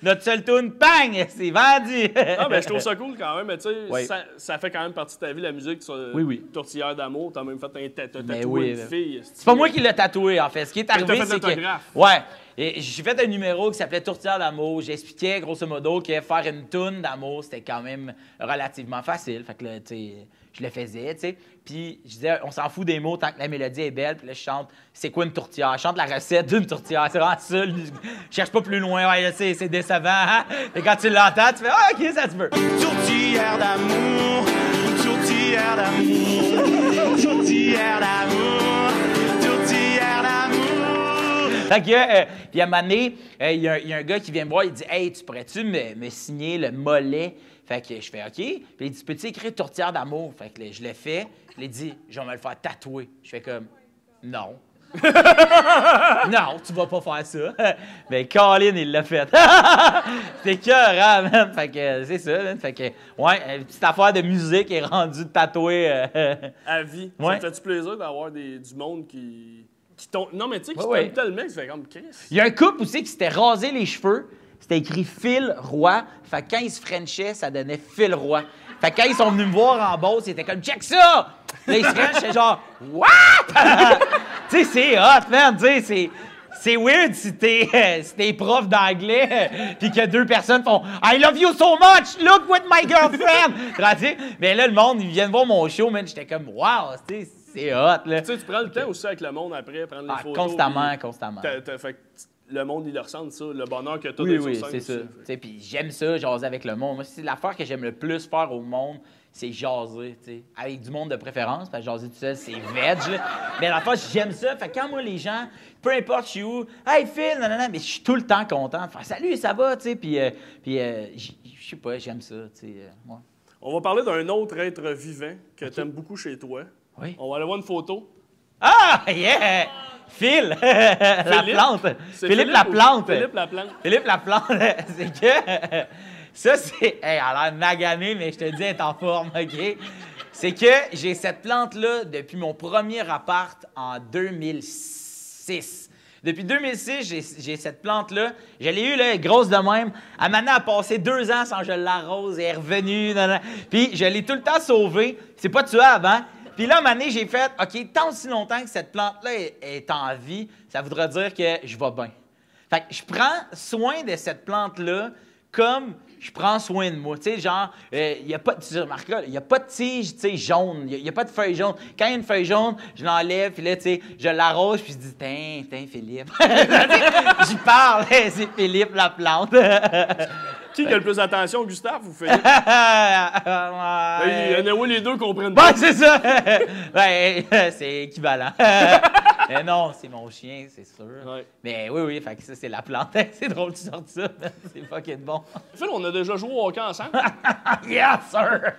Notre seul tune, bang, c'est vendu. Ah, ben, je trouve ça cool quand même, mais tu sais, Oui. ça fait quand même partie de ta vie, la musique. Oui. Tourtière d'amour, t'as même fait un tatouage oui, une fille. C'est pas moi qui l'ai tatoué, en fait. Ce qui est arrivé, t'as fait c'est que... l'autographe. Ouais. Et j'ai fait un numéro qui s'appelait Tourtière d'amour. J'expliquais, grosso modo, que faire une toune d'amour, c'était quand même relativement facile. Fait que là, tu sais, je le faisais, tu sais. Puis je disais, on s'en fout des mots tant que la mélodie est belle. Puis là, je chante, c'est quoi une tourtière? Je chante la recette d'une tourtière. C'est vraiment ça. Je cherche pas plus loin. Ouais, je sais, c'est décevant. Hein? Et quand tu l'entends, tu fais, ah, OK, ça se veut. Tourtière d'amour, tourtière d'amour, tourtière d'amour, tourtière d'amour. Fait que, puis à un moment donné, il y a un gars qui vient me voir, il dit « Hey, tu pourrais-tu me signer le mollet? » Fait que je fais « OK. » Puis il dit « Peux-tu écrire tourtière d'amour? » Fait que je l'ai fait. Je lui ai dit « Je vais me le faire tatouer. » Je fais comme « Non. » Non, tu vas pas faire ça. Mais Colin, il l'a fait. C'était cœur, man. Fait que c'est ça, man. Fait que, ouais, une petite affaire de musique est rendue tatouée. À vie. Ouais. Ça te fait-tu plaisir d'avoir du monde qui t'ont... Non, mais tu sais, qui Ouais, t'aime tellement que ça fait comme Chris. Il y a un couple aussi qui s'était rasé les cheveux. C'était écrit Phil Roy. Fait que quand ils se frenchaient, ça donnait Phil Roy. Fait que quand ils sont venus me voir en Beauce, ils étaient comme « Check ça! » Là, ils se frenchent, c'est genre « What? » Tu sais, c'est hot, man. Tu sais, c'est weird si t'es prof d'anglais puis que deux personnes font « I love you so much! Look with my girlfriend! » Mais là, le monde, ils viennent voir mon show, man. J'étais comme « Wow! » Tu sais, c'est hot, là. Tu sais, tu prends le temps aussi avec le monde après, prendre les photos. Constamment, puis constamment. Fait que le monde, il le ressent, ça, le bonheur que t'as Oui, d'être oui, sur scène c'est ça. aussi. Tu sais, puis j'aime ça, jaser avec le monde. Moi, c'est l'affaire que j'aime le plus faire au monde, c'est jaser, tu sais. Avec du monde de préférence, parce que jaser tout seul, c'est veg, là. Mais l'affaire, j'aime ça. Fait que quand moi, les gens, peu importe je suis où, « Hey, Phil, nanana », mais je suis tout le temps content de faire « Salut, ça va? » Tu sais, puis je sais pas, j'aime ça, tu sais. Ouais. On va parler d'un autre être vivant que t'aimes beaucoup chez toi. Oui. On va aller voir une photo. Ah, yeah! Phil! La plante! C'est Philippe Laplante! Philippe Laplante. Philippe Laplante, c'est que... Ça, c'est... Hey, elle a l'air maganée, mais je te dis, elle est en forme, OK? C'est que j'ai cette plante-là depuis mon premier appart en 2006. Depuis 2006, j'ai cette plante-là. Je l'ai eue, là, grosse de même. Elle m'a passé 2 ans sans que je l'arrose et elle est revenue. Puis je l'ai tout le temps sauvée. C'est pas tué avant. Puis là, à un moment donné, j'ai fait, OK, tant aussi longtemps que cette plante-là est en vie, ça voudrait dire que je vais bien. Fait que je prends soin de cette plante-là comme je prends soin de moi. Tu sais, genre, il n'y a pas de, tu remarqueras, il y a pas de tige, tu sais, jaune. Il n'y a pas de feuille jaune. Quand il y a une feuille jaune, je l'enlève, puis là, tu sais, je l'arrose, puis je dis, tiens, Philippe. J'y parle, c'est Philippe la plante. Qui a le plus d'attention, Gustave ou Philippe? Il y en a où les deux comprennent Ouais, pas. c'est ça. Ben, c'est équivalent. Mais non, c'est mon chien, c'est sûr. Ouais. Mais oui, fait que ça, c'est la plante. C'est drôle, tu sortes ça. C'est fucking bon. Phil, on a déjà joué au hockey ensemble. Yes, sir!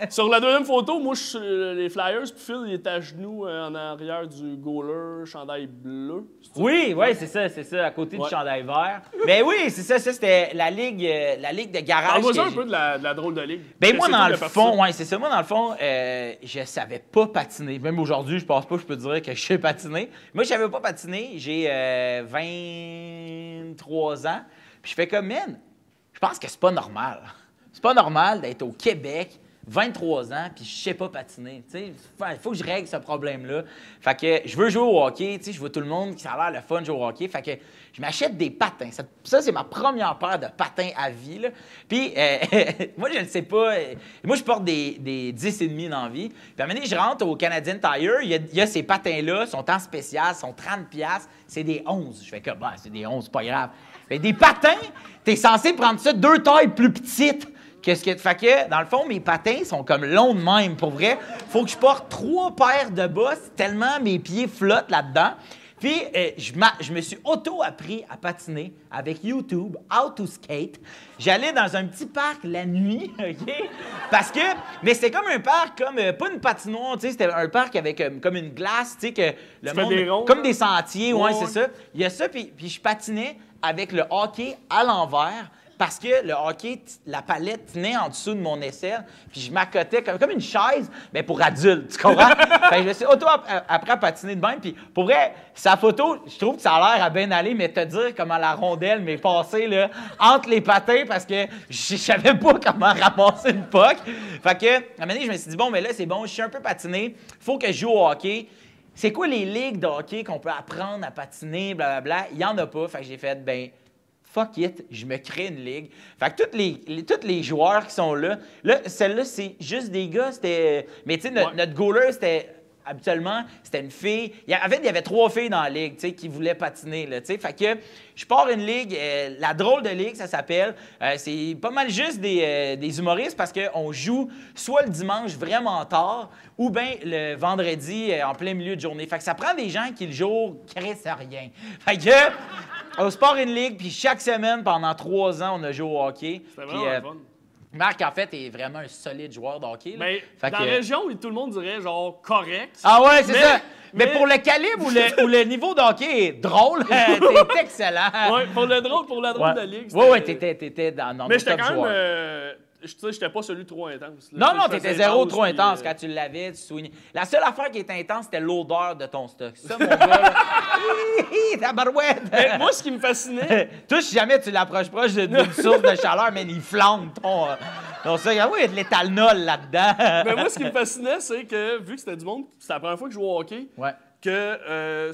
Sur la deuxième photo, moi, je suis sur les Flyers, puis Phil, il est à genoux en arrière du goaler, chandail bleu. Oui, c'est ça, à côté Ouais. du chandail vert. Mais oui, c'est ça, c'était la ligue de garage. Parle-moi que ça un j'ai- peu de la drôle de ligue. Ben moi, C'est dans toi le qui as fait fond, ça. ouais, c'est ça. Moi, dans le fond, je savais pas patiner. Même aujourd'hui, je pense pas que je peux dire que je sais patiner. Moi, je savais pas patiner. J'ai 23 ans. Puis je fais comme, man, je pense que c'est pas normal. C'est pas normal d'être au Québec, 23 ans, puis je sais pas patiner. Il faut que je règle ce problème-là. Fait que je veux jouer au hockey. Je vois tout le monde qui ça a l'air le fun de jouer au hockey. Fait que je m'achète des patins. Ça, c'est ma première paire de patins à vie, là. Puis, moi, je ne sais pas. Moi, je porte des 10,5 dans la vie. Puis, à un moment donné, je rentre au Canadian Tire. Il y a ces patins-là, sont en spécial, sont 30$. C'est des 11. Je fais comme, bah, c'est des 11, c'est pas grave. Mais des patins, t'es censé prendre ça 2 tailles plus petites. Qu'est-ce que fait que, dans le fond, mes patins sont comme longs de même, pour vrai. Faut que je porte 3 paires de bosses tellement mes pieds flottent là-dedans. Puis, je me suis auto-appris à patiner avec YouTube, How to Skate. J'allais dans un petit parc la nuit, OK? Parce que... Mais c'était comme un parc, comme... pas une patinoire, tu sais, c'était un parc avec comme une glace, tu sais, que le monde... des ronds, comme là? des sentiers, ouais, c'est ça. Il y a ça, puis je patinais avec le hockey à l'envers. Parce que le hockey, la palette tenait en dessous de mon aisselle, puis je m'accotais comme une chaise, mais pour adulte, tu comprends? Fait que je me suis après à patiner de même, puis pour vrai, sa photo, je trouve que ça a l'air à bien aller, mais te dire comment la rondelle m'est passée là, entre les patins, parce que je savais pas comment ramasser une puck. Fait que, à un moment donné, je me suis dit, bon, mais là, c'est bon, je suis un peu patiné, faut que je joue au hockey. C'est quoi les ligues de hockey qu'on peut apprendre à patiner, blablabla? Il y en a pas, fait que j'ai fait, ben... fuck it, je me crée une ligue. Fait que tous les joueurs qui sont là, celle-là, c'est juste des gars, c'était... Mais tu sais, notre goaler, c'était... Habituellement, c'était une fille. Il y avait 3 filles dans la ligue, tu sais, qui voulaient patiner, là, tu sais. Fait que je pars une ligue, la drôle de ligue, ça s'appelle. C'est pas mal juste des humoristes parce qu'on joue soit le dimanche vraiment tard ou bien le vendredi en plein milieu de journée. Fait que ça prend des gens qui, le jour, crissent rien. Fait que... On se part une ligue, puis chaque semaine, pendant 3 ans, on a joué au hockey. C'était vraiment fun. Marc, en fait, est vraiment un solide joueur de hockey. Là. Mais Fait dans que... la région, tout le monde dirait genre correct. Ah ouais, c'est mais, ça. Mais pour le calibre ou le niveau de hockey est drôle, t'es excellent. Ouais, pour la drôle de la ligue. Ouais, t'étais dans mais nos j'étais top quand joueurs. même... tu sais, j'étais pas celui trop intense. Là. Non, t'étais zéro trop intense. Puis, Quand tu l'avais, tu soignais. La seule affaire qui était intense, c'était l'odeur de ton stock. Ça, mon gars, ta barouette! Mais moi, ce qui me fascinait... Toi, si jamais tu l'approches proche d'une source de chaleur, mais il flambe ton stock. Ah oui, il y a de l'éthanol là-dedans. Mais moi, ce qui me fascinait, c'est que, vu que c'était du monde, c'était la première fois que je jouais au hockey, Ouais. que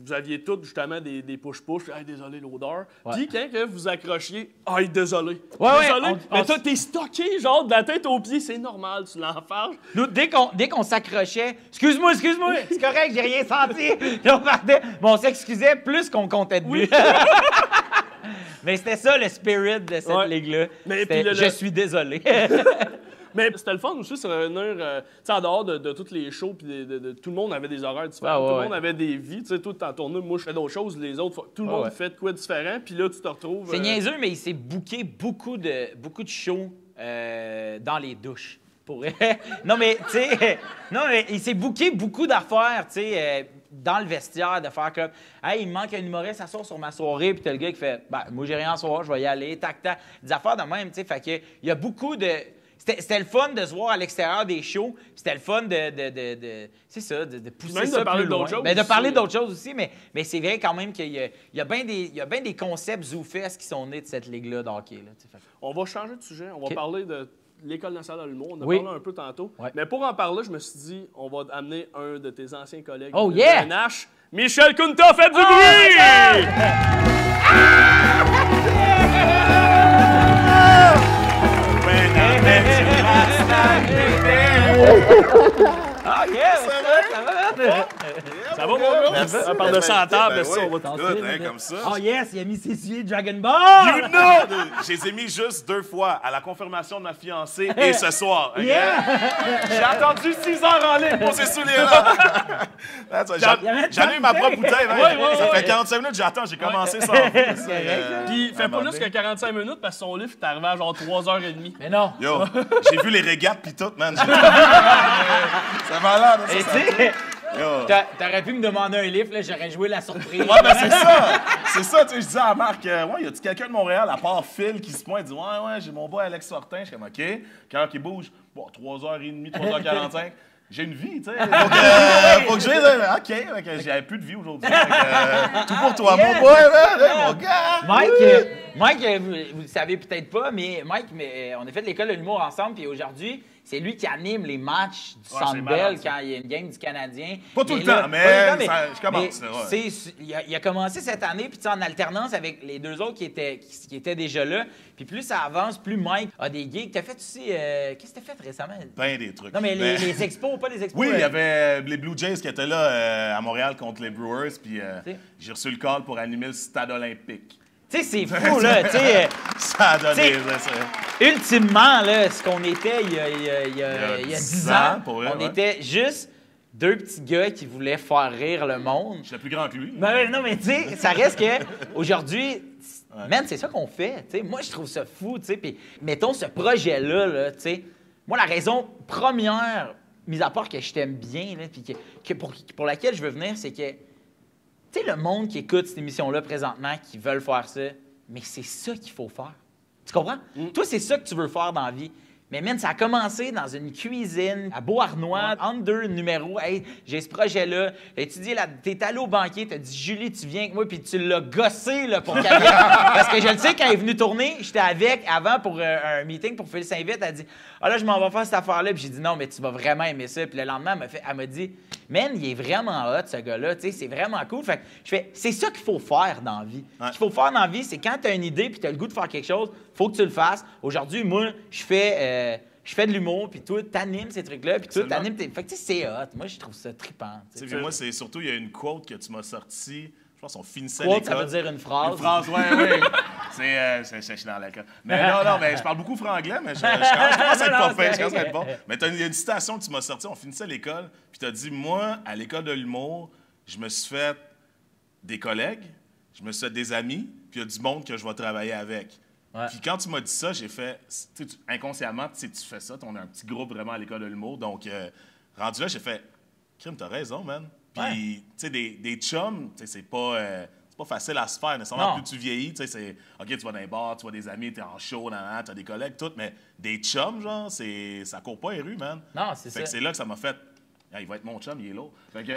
vous aviez tous, justement, des push-push. « Hey, désolé, l'odeur. Ouais. Puis quand que vous accrochiez, « Hey, désolé. Ouais, désolé. ouais, Mais toi, t'es stocké, genre, de la tête aux pieds, c'est normal, tu l'enfarges. Nous, dès qu'on s'accrochait, excuse-moi, c'est correct, j'ai rien senti. Puis on partait. Bon, on s'excusait plus qu'on comptait de but. Mais c'était ça le spirit de cette ligue-là. Mais C'était, puis je suis désolé. Mais c'était le fun aussi, c'est revenir, tu sais, en dehors de tous les shows, puis tout le monde avait des horaires différents, Ah, ouais, tout le monde avait des vies, tu sais, toi, t'en tournais, moi, je fais d'autres choses, les autres, tout le monde fait de quoi différent, puis là, tu te retrouves... C'est niaiseux, mais il s'est booké beaucoup de shows dans les douches. Pour vrai. Non, mais, tu sais, il s'est booké beaucoup d'affaires, tu sais, dans le vestiaire, de faire comme, hey, il me manque un humoriste à soir sur ma soirée, puis t'as le gars qui fait, ben, moi, j'ai rien à soir, je vais y aller, tac, tac. Des affaires de même, tu sais, fait que, il y a beaucoup de. C'était le fun de se voir à l'extérieur des shows. C'était le fun c'est ça, de pousser même de ça parler plus loin. d'autres choses Ben, de aussi. parler d'autres choses aussi, mais c'est vrai quand même qu'il y a bien des concepts ZooFest qui sont nés de cette ligue-là de hockey. Là, fait. On va changer de sujet, on va parler de l'École nationale de l'humour, on a Oui. parlé un peu tantôt. Ouais. Mais pour en parler, je me suis dit, on va amener un de tes anciens collègues Oh, de yeah! NH, Michel Kunta, faites du bruit! Ah, yeah! Ça va, mon gars? Merci. On parle de 100 tables, Ben ça, oui. on va Good, hein, comme ça. Oh yes, il a mis ses souliers Dragon Ball! You know! Je les ai mis juste 2 fois, à la confirmation de ma fiancée et ce soir. ok? Yeah! J'ai attendu 6 heures en ligne pour ces souliers-là. J'en ai eu ma propre bouteille. hein. Ça fait 45 minutes que j'attends. J'ai commencé sans vous. Puis, fait pas plus que 45 minutes parce que son livre est arrivé à genre 3h30. Mais non! Yo, j'ai vu les régates pis tout, man. C'est malade, Et ça. tu sais, Yo. t'aurais pu me demander un livre, là, j'aurais joué la surprise. Ouais, ben c'est ça! C'est ça, tu sais, je disais à Marc, ouais, y a-tu quelqu'un de Montréal, à part Phil, qui se pointe, dit, ouais, j'ai mon boy Alex Fortin. Je suis comme, OK. Quand il bouge, bon, 3h30, 3h45. J'ai une vie, tu sais. Donc, faut que j'ai. OK, j'avais plus de vie aujourd'hui. Tout pour toi, mon boy, mon gars! Mike, vous le savez peut-être pas, mais Mike, on a fait l'école de l'humour ensemble, puis aujourd'hui, c'est lui qui anime les matchs du Centre c'est Bell malade, ça. quand il y a une game du Canadien. Pas tout le là- temps, mais pas tout le temps, ça- je commence, mais là, ouais. il a commencé cette année, puis tu sais, en alternance avec les 2 autres qui étaient déjà là. Puis plus ça avance, plus Mike a des gigs. T'as fait aussi... qu'est-ce que t'as fait récemment? Ben des trucs. Non, mais Ben- les expos, pas les expos. Oui, il y avait les Blue Jays qui étaient là à Montréal contre les Brewers, puis j'ai reçu le call pour animer le stade olympique. Tu sais, c'est fou, là, tu sais... Ça a donné, T'sais, ça. Ultimement, là, ce qu'on était il y a 10 ans, pour vrai, on ouais. était juste deux petits gars qui voulaient faire rire le monde. Je suis plus grand que lui. Non, mais tu sais, ça reste que aujourd'hui, man, c'est ça qu'on fait. T'sais. Moi, je trouve ça fou. Puis, mettons ce projet-là, là, moi, la raison première, mis à part que je t'aime bien, puis pour laquelle je veux venir, c'est que, tu sais, le monde qui écoute cette émission-là présentement, qui veulent faire ça, mais c'est ça qu'il faut faire. Tu comprends? Toi, c'est ça que tu veux faire dans la vie. Mais man, ça a commencé dans une cuisine à Beauharnois, entre deux numéros. Hey, j'ai ce projet-là. T'es allé au banquier, t'as dit Julie, tu viens avec moi, puis tu l'as gossé là, pour qu'elle vienne. Parce que je le sais, quand elle est venue tourner, j'étais avec avant pour un meeting pour Phil s'invite. Elle a dit ah là, je m'en vais faire cette affaire-là. Puis j'ai dit non, mais tu vas vraiment aimer ça. Puis le lendemain, elle m'a dit man, il est vraiment hot, ce gars-là. C'est vraiment cool. Fait que je fais c'est ça qu'il faut faire dans la vie. Ce qu'il faut faire dans la vie, c'est quand tu as une idée puis tu as le goût de faire quelque chose, faut que tu le fasses. Aujourd'hui, moi, je fais de l'humour, puis toi, t'animes ces trucs-là, puis toi, t'animes tes... Fait que, tu sais, c'est hot. Moi, je trouve ça trippant. Moi, c'est surtout, il y a une quote que tu m'as sortie. Je pense qu'on finissait l'école. l'école. Ça veut dire une phrase. Une phrase, oui. Je suis dans l'école. Mais non, mais je parle beaucoup franglais, mais je commence à être pas fait, je commence à être bon. Mais il y a une citation que tu m'as sortie, on finissait l'école, puis tu as dit, moi, à l'école de l'humour, je me suis fait des collègues, je me suis fait des amis, puis il y a du monde que je vais travailler avec. Ouais. Puis quand tu m'as dit ça, j'ai fait, inconsciemment, tu fais ça, on a un petit groupe vraiment à l'école de l'humour, donc rendu là, j'ai fait, crime, t'as raison, man. Puis, tu sais, des chums, c'est pas facile à se faire, nécessairement, plus tu vieillis, tu sais, c'est, OK, tu vas dans les bars, tu vois des amis, t'es en show, t'as des collègues, tout, mais des chums, genre, ça court pas les rues, man. Non, c'est ça. Fait que c'est là que ça m'a fait, il va être mon chum, il est lourd. Que...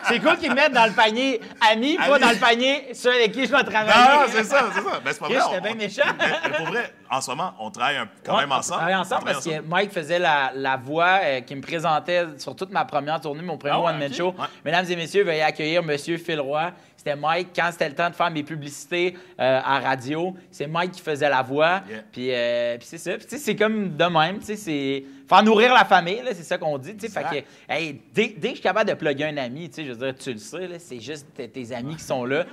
c'est cool qu'ils me mettent dans le panier amis, pas dans le panier ceux avec qui je vais travailler. Non, c'est ça. Mais c'est pas vrai. J'étais bien méchant. Mais pour vrai, en ce moment, on travaille quand même ensemble. On travaille ensemble parce que Mike faisait la voix qui me présentait sur toute ma première tournée, mon premier one-man show. Ouais. Mesdames et messieurs, veuillez accueillir Monsieur Phil Roy. C'était Mike, quand c'était le temps de faire mes publicités à radio, c'est Mike qui faisait la voix. Yeah. Puis c'est ça. Puis c'est comme de même, c'est faire nourrir la famille, c'est ça qu'on dit. Fait que, hey, dès que je suis capable de plugger un ami, je veux dire, tu le sais, c'est juste tes amis qui sont là.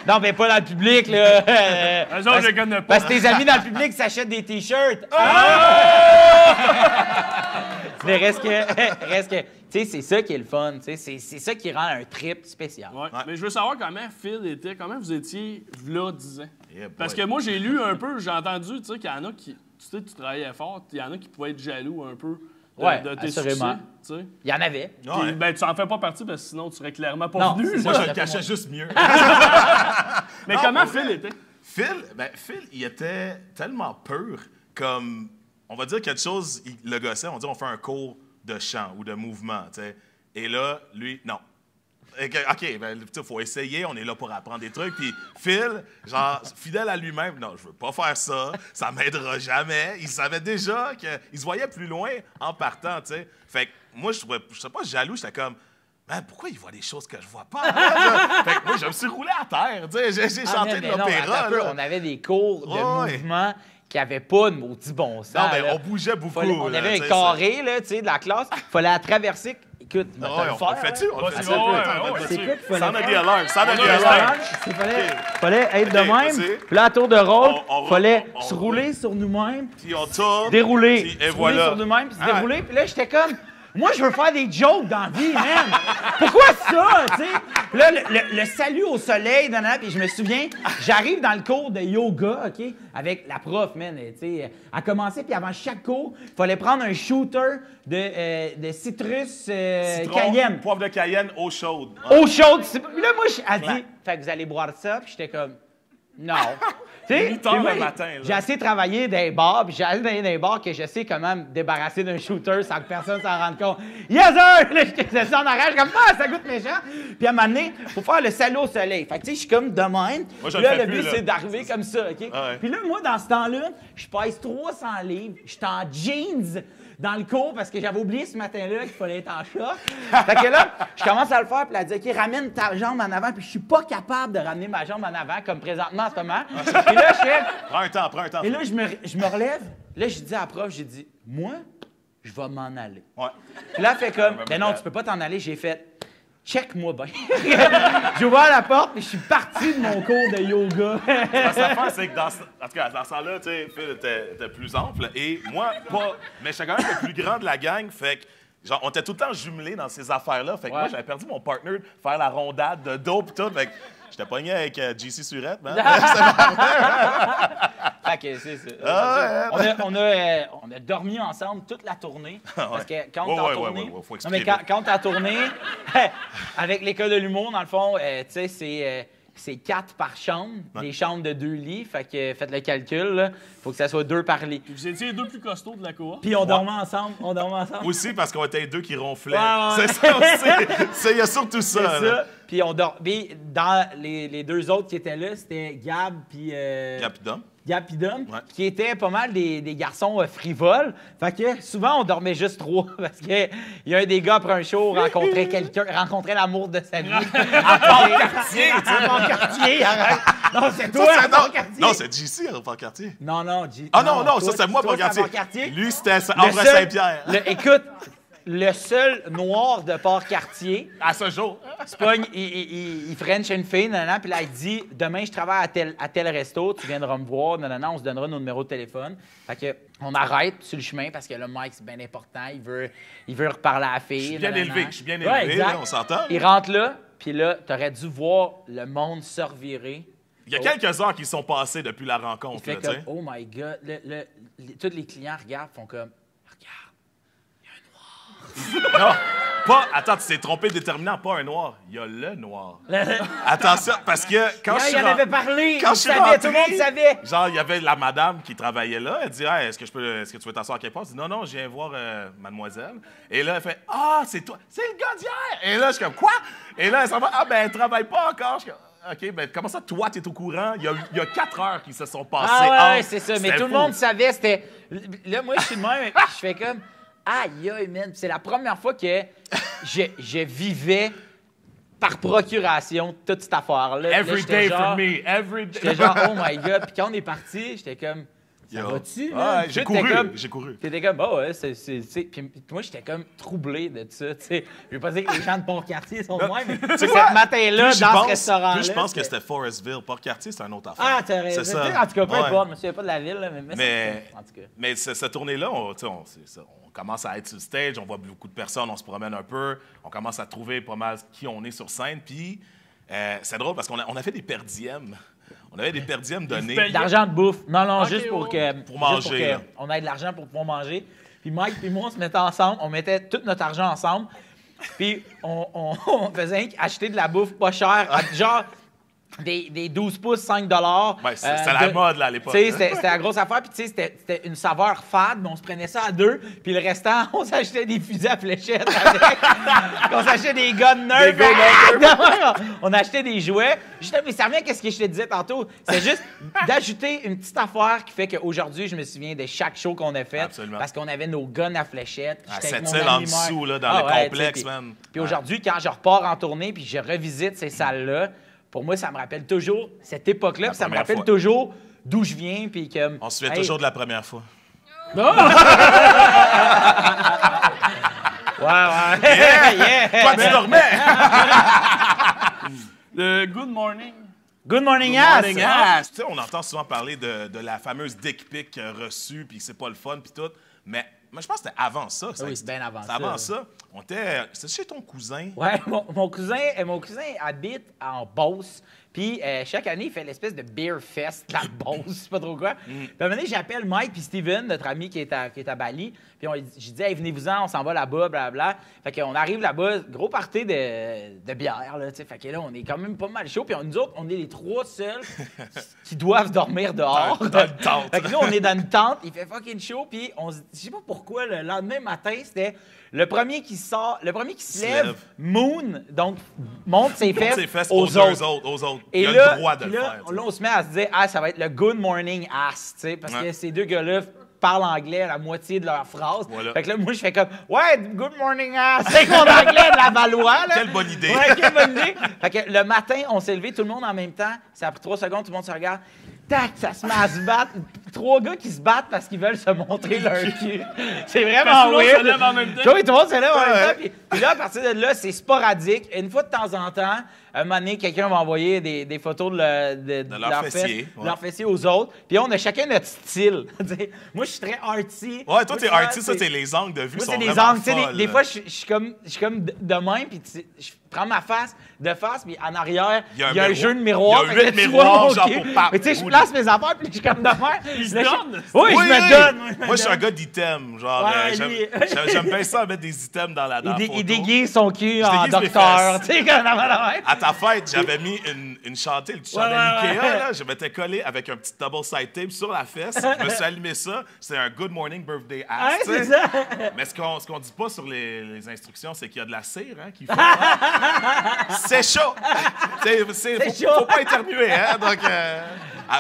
Non, mais pas dans le public. Là. Parce que tes amis dans le public s'achètent des T-shirts. Mais reste que tu sais, c'est ça qui est le fun. C'est ça qui rend un trip spécial. Ouais. Mais je veux savoir comment vous étiez là 10 ans. Yeah, parce que moi, j'ai lu un peu, j'ai entendu qu'il y en a qui, tu travaillais fort, il y en a qui pouvaient être jaloux un peu de tes succès. Il y en avait. Puis, ben, tu n'en fais pas partie parce que sinon, tu serais clairement pas venu. Moi, je le cachais juste mieux. Mais comment Phil était? Phil, il était tellement pur comme... On va dire quelque chose, le gossait, on dit on fait un cours de chant ou de mouvement, tu sais. Et là, lui, non. OK, il faut essayer, on est là pour apprendre des trucs. Puis Phil, genre, fidèle à lui-même, non, je veux pas faire ça, ça m'aidera jamais. Il savait déjà qu'il se voyait plus loin en partant, tu sais. Fait que moi, je sais pas jaloux, j'étais comme, man, pourquoi il voit des choses que je vois pas? Fait que moi, je me suis roulé à terre, tu sais. J'ai chanté de l'opéra. On avait des cours de mouvement qui n'avait pas de maudit bon sens. Non, mais on bougeait beaucoup. On avait un carré là, de la classe. Il fallait la traverser. Écoute, on le fait-tu? On le fait-tu? Ça en a des alarmes. Il fallait être de même. Puis là, à tour de rôle, il fallait se rouler sur nous-mêmes. Puis on tourne. Dérouler. Se rouler sur nous-mêmes, puis se dérouler. Puis là, j'étais comme... Moi, je veux faire des jokes dans la vie, man! Pourquoi ça, tu sais? Là, le salut au soleil, puis je me souviens, j'arrive dans le cours de yoga, OK? Avec la prof, man, tu sais. Elle commençait, puis avant chaque cours, il fallait prendre un shooter de citrus cayenne. Poivre de cayenne, eau chaude. Eau chaude! Là, moi, elle dit, fait que vous allez boire ça, puis j'étais comme, non. Le matin, j'ai assez travaillé dans les bars, puis j'ai assez travaillé dans les bars que je sais comment me débarrasser d'un shooter sans que personne s'en rende compte. Yes, sir! Là, j'étais ça en arrière, comme ça goûte méchant. Puis à un moment donné, il faut faire le salut au soleil. Fait que tu sais, je suis comme de même. Moi, là, le but, c'est d'arriver comme ça, OK? Ah ouais. Puis là, moi, dans ce temps-là, je pèse 300 livres, je suis en jeans dans le cours parce que j'avais oublié ce matin-là qu'il fallait être en short. Fait que là, je commence à le faire, puis elle dit, OK, ramène ta jambe en avant, puis je suis pas capable de ramener ma jambe en avant, comme présentement en ce moment. Puis là, je fais... Prends un temps. Et là, je me relève. Là, je dis à la prof, j'ai dit, moi, je vais m'en aller. Ouais. Puis là, elle fait comme, mais non, tu peux pas t'en aller. J'ai fait, check-moi bien. J'ai ouvert la porte, et je suis parti de mon cours de yoga. L'affaire, c'est que dans ce temps-là, tu sais, Phil était plus ample, et moi, pas. Mais j'étais quand même le plus grand de la gang, fait que Genre, on était tout le temps jumelés dans ces affaires-là. Fait que moi, j'avais perdu mon partner de faire la rondade de dope et tout. Fait que j'étais pogné avec JC Surette, man. Fait que c'est ça. On a dormi ensemble toute la tournée. Parce que quand on est en tournée... faut non, mais quand t'es en tournée, avec l'école de l'humour, dans le fond, tu sais, c'est 4 par chambre, des chambres de 2 lits. Fait que faites le calcul, là. Faut que ça soit 2 par lit. Vous étiez les 2 plus costauds de la cour. Puis on dormait ensemble. Aussi parce qu'on était les 2 qui ronflaient. Ouais. C'est ça aussi. Il y a surtout ça. C'est ça. Puis dans les 2 autres qui étaient là, c'était Gab puis... Gab et Dom, qui étaient pas mal des garçons frivoles. Fait que souvent, on dormait juste 3 parce qu'il y a un des gars après un show rencontrait l'amour de sa vie. À Port-Cartier. Non, c'est toi, à Port-Cartier. Non, c'est JC à Port-Cartier. Non. Ah non, ça c'est moi à Port-Cartier. Lui, c'était André Saint-Pierre. Écoute, le seul noir de Port-Cartier... À ce jour. Spogne, il french une fille, puis là, il dit « Demain, je travaille à tel resto, tu viendras me voir, on se donnera nos numéros de téléphone. » Fait que on arrête sur le chemin parce que le Mike, c'est bien important, il veut reparler à la fille. Je suis bien élevé, là, on s'entend. Il rentre là, puis là, t'aurais dû voir le monde se revirer. Il y a quelques heures qui sont passées depuis la rencontre. Il fait comme « Oh my God! » Tous les clients regardent, font comme... Non, pas. Attends, tu t'es trompé de déterminant, pas un noir. Il y a le noir. Attention, parce que quand je suis il en avait parlé. Quand tout le monde savait. Genre, il y avait la madame qui travaillait là. Elle dit, hey, est-ce que tu veux t'asseoir à quelque part? Je dis, non, je viens voir mademoiselle. Et là, elle fait, c'est toi, c'est le gars d'hier. Et là, je suis comme, quoi? Et là, elle s'en va, elle travaille pas encore. Je suis comme, OK, ben comment ça, toi, t'es au courant? Il y a 4 heures qui se sont passées. Ouais, c'est ça. Mais tout le monde savait. C'était. Là, moi, je suis de même. Je fais comme. Aïe, man. C'est la première fois que je vivais par procuration toute cette affaire-là. Every day for me. Every day. J'étais genre, oh my God. Puis quand on est parti, j'étais comme, ça va-tu? J'ai couru. T'étais comme, c'est. Puis moi, j'étais comme troublé de ça. T'sais. Je veux pas dire que les gens de Port-Cartier sont de même, mais ce matin-là, dans ce restaurant-là. Je pense que c'était Forestville. Port-Cartier, c'est un autre affaire. Ah, t'as raison. En tout cas, peu importe. Je me souviens pas de la ville, mais en tout cas. Mais cette tournée-là, on commence à être sur le stage, on voit beaucoup de personnes, on se promène un peu, on commence à trouver pas mal qui on est sur scène. Puis c'est drôle parce qu'on a fait des per diem. On avait des per diem donnés. D'argent de bouffe. Non, juste pour que... Pour manger. On ait de l'argent pour pouvoir manger. Puis Mike et moi, on se mettait ensemble. On mettait tout notre argent ensemble. Puis on faisait acheter de la bouffe pas chère. Genre des 12 pouces, 5 $. C'était la mode là, à l'époque. C'était la grosse affaire. Puis c'était une saveur fade, mais on se prenait ça à 2. Puis le restant, on s'achetait des fusils à fléchettes avec. On s'achetait des guns nerfs. On achetait des jouets. Mais ça revient à ce que je te disais tantôt. C'est juste d'ajouter une petite affaire qui fait qu'aujourd'hui, je me souviens de chaque show qu'on a fait. Absolument. Parce qu'on avait nos guns à fléchettes. À cette île en dessous, là, dans le complexe, man. Puis aujourd'hui, quand je repars en tournée puis je revisite ces salles-là, pour moi, ça me rappelle toujours cette époque-là, puis ça me rappelle toujours d'où je viens. Puis que, on se souvient toujours de la première fois. Ouais. Toi, tu dormais! Le Good Morning. Good morning, ass! Tu sais, on entend souvent parler de la fameuse dick pic reçue, puis c'est pas le fun, puis tout. Mais je pense que c'était avant ça. Oui, c'est bien avant ça. Avant ça. C'était chez ton cousin. Oui, mon cousin habite en Beauce. Puis chaque année, il fait l'espèce de Beer Fest, la Beauce, je sais pas trop quoi. Puis à un moment donné, j'appelle Mike puis Steven, notre ami qui est à Bali. Puis j'ai dit, hey, venez-vous-en, on s'en va là-bas, blablabla. Fait qu'on arrive là-bas, gros party de bière, là, tu sais. Fait que là, on est quand même pas mal chaud. Puis nous autres, on est les 3 seuls qui doivent dormir dehors. Dans une tente. Fait que nous, on est dans une tente, il fait fucking chaud. Puis je sais pas pourquoi, le lendemain matin, c'était le premier qui se lève, Moon, donc monte ses fesses aux autres. Et il a le droit de le faire. Là, on se met à se dire, ça va être le Good Morning Ass, tu sais, parce que ces 2 gars-là parlent anglais à la moitié de leur phrase. Voilà. Fait que là, moi, je fais comme, Good Morning Ass, c'est mon anglais de la Valois, là. Quelle bonne idée. Ouais, quelle bonne idée. Fait que le matin, on s'est levé, tout le monde en même temps. Ça a pris 3 secondes, tout le monde se regarde. tac, ça se met à se battre. 3 gars qui se battent parce qu'ils veulent se montrer leur cul. C'est vraiment Parce que tout le monde weird. se lève en même temps. Oui, tout le monde se lève en même temps. Puis là, à partir de là, c'est sporadique. Une fois de temps en temps, un moment donné, quelqu'un va envoyer des photos de leur fessier, de leur fessier aux autres. Puis on a chacun notre style. Moi, je suis très artsy. Ouais, toi, t'es Moi, arty, ça, les angles de vue moi, sont c'est des vraiment angles. Tu sais, folles. des fois, je suis comme de même, puis je prends ma face de face, puis en arrière, il y a un jeu de miroir. Il y a 8 fait que tu miroirs, vois mon genre, cul. pour pas Mais tu sais, je rouler. place mes affaires, puis je suis comme de même. Il se Là, donne? Oui, je me donne. Moi, je suis un gars d'items. Genre, Ouais, j'aime lui. j'aime bien ça, mettre des items dans la photo. Il déguise son cul en déguise mes docteur. fesses. Tu sais, comme À ta fête, j'avais mis une chantelle, du chandail ouais, Ikea, ouais. là. Je m'étais collé avec un petit double side tape sur la fesse. Je me suis allumé ça. C'est un good morning birthday ass. Ouais, tu sais. c'est ça. Mais ce qu'on dit pas sur les instructions, c'est qu'il y a de la cire qui fait. Hein? C'est chaud! Faut pas éternuer, hein? Donc,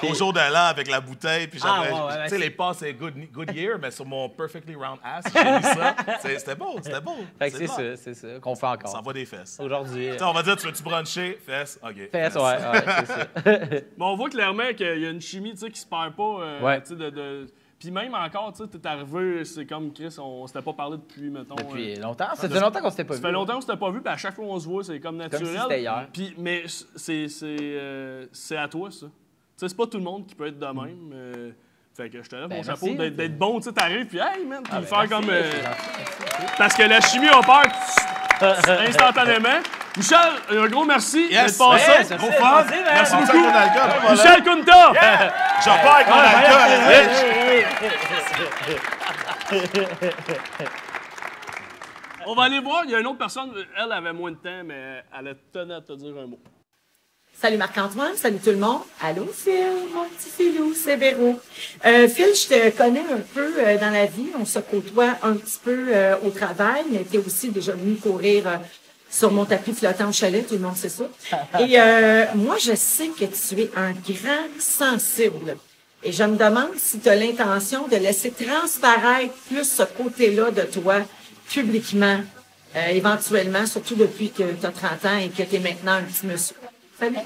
au jour de l'an, avec la bouteille, puis j'avais. ouais, Tu sais, les passes, c'est good year, mais sur mon perfectly round ass, j'ai mis ça. C'était beau, c'était beau. Fait que c'est ça qu'on fait Ça encore. envoie des fesses. Aujourd'hui. Tu sais, on va dire, tu veux-tu bruncher? Fesses, OK. Fesses, ouais, c'est ça. Mais on voit clairement qu'il y a une chimie, tu sais, qui se perd pas. Ouais. Tu sais, Puis même encore, tu sais, t'es arrivé, c'est comme Chris, on s'était pas parlé depuis, mettons. Depuis longtemps. Ça fait longtemps qu'on s'était pas vu. Ça fait longtemps qu'on s'était pas vu, puis à chaque fois qu'on se voit, c'est comme naturel. si c'était hier. Puis, mais c'est à toi, ça. Tu sais, c'est pas tout le monde qui peut être de même. Fait que je te lève mon chapeau merci. d'être bon, tu sais, t'arrives, puis hey, man, puis faire merci, comme. c'est gentil. Parce que la chimie a peur instantanément. Michel, un gros merci Yes. d'être passé. Yes, Gros merci, fun! merci, Merci man. beaucoup, mon alcool. Voilà. Michel Kunta! Je repars avec mon alcool. On va aller voir, il y a une autre personne, elle avait moins de temps, mais elle tenait à te dire un mot. Salut Marc-Antoine, salut tout le monde. Allô Phil, mon petit Philou, c'est Véro. Phil, je te connais un peu dans la vie. On se côtoie un petit peu au travail, mais tu es aussi déjà venu courir sur mon tapis flottant au chalet, tout le monde sait ça. Et moi, je sais que tu es un grand sensible. Et je me demande si tu as l'intention de laisser transparaître plus ce côté-là de toi publiquement, éventuellement, surtout depuis que tu as 30 ans et que tu es maintenant un petit monsieur. Salut!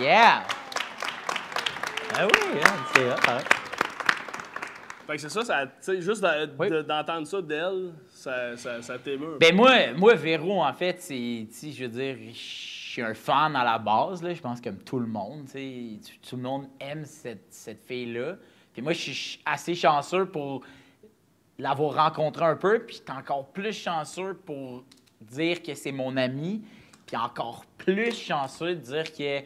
Yeah! Ah oui, c'est hot, hein. Fait que c'est ça, tu sais, juste d'entendre ça d'elle, ça t'émeut. Ben moi, Véro, en fait, c'est, tu sais, je veux dire, je suis un fan à la base, là. Je pense comme tout le monde, tu sais. Tout le monde aime cette fille-là. Puis moi, je suis assez chanceux pour l'avoir rencontrée un peu, puis j'étais encore plus chanceux pour dire que c'est mon ami, puis encore plus chanceux de dire que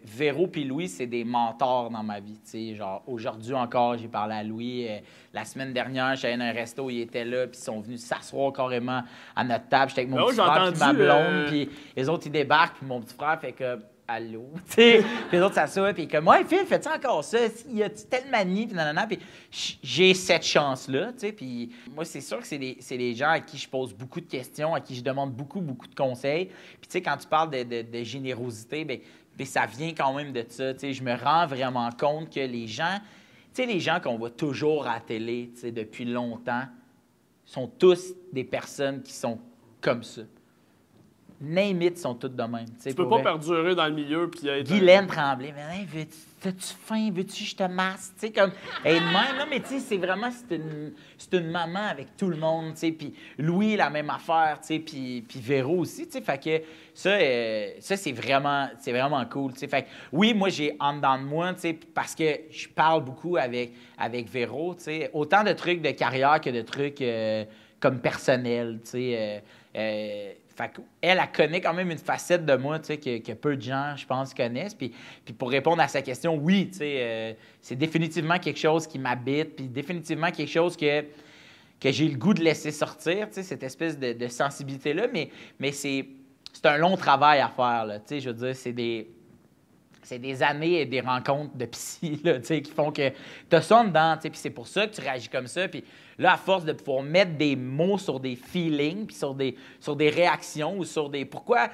Véro puis Louis, c'est des mentors dans ma vie. T'sais. Genre, aujourd'hui encore, j'ai parlé à Louis. La semaine dernière, j'allais dans un resto, il était là, puis ils sont venus s'asseoir carrément à notre table. J'étais avec mon Ben petit oui, j'ai frère puis ma entendu, blonde, puis les autres, ils débarquent, puis mon petit frère fait que... Allô? Puis les autres s'assoient, puis comme, ouais, Phil, fais-tu encore ça? Il y a telle manie, puis nanana. Puis j'ai cette chance-là, tu sais. Puis moi, c'est sûr que c'est des gens à qui je pose beaucoup de questions, à qui je demande beaucoup de conseils. Puis tu sais, quand tu parles de générosité, bien, ça vient quand même de ça. Tu sais, je me rends vraiment compte que les gens, tu sais, les gens qu'on voit toujours à la télé, tu sais, depuis longtemps, sont tous des personnes qui sont comme ça. Name it, sont toutes de même. Tu peux pas perdurer dans le milieu puis être... Guylaine Tremblay, mais hey, t'as-tu faim? Veux-tu que je te masse? Tu sais, comme, et de même, non, mais tu sais, c'est vraiment, c'est une maman avec tout le monde, tu sais, puis Louis, la même affaire, tu sais, puis Véro aussi, tu sais, fait que ça c'est vraiment cool, tu sais, fait que oui, moi, j'ai en dedans de moi, tu sais, parce que je parle beaucoup avec Véro, tu sais, autant de trucs de carrière que de trucs comme personnels, tu sais, fait elle connaît quand même une facette de moi, tu sais, que peu de gens, je pense, connaissent. Puis pour répondre à sa question, oui, tu sais, c'est définitivement quelque chose qui m'habite, puis définitivement quelque chose que j'ai le goût de laisser sortir, tu sais, cette espèce de sensibilité-là. Mais c'est un long travail à faire, là, tu sais, je veux dire, c'est des années et des rencontres de psy là, qui font que tu as ça en dedans. Puis c'est pour ça que tu réagis comme ça. Puis là, à force de pouvoir mettre des mots sur des feelings, puis sur des réactions ou sur des... Pourquoi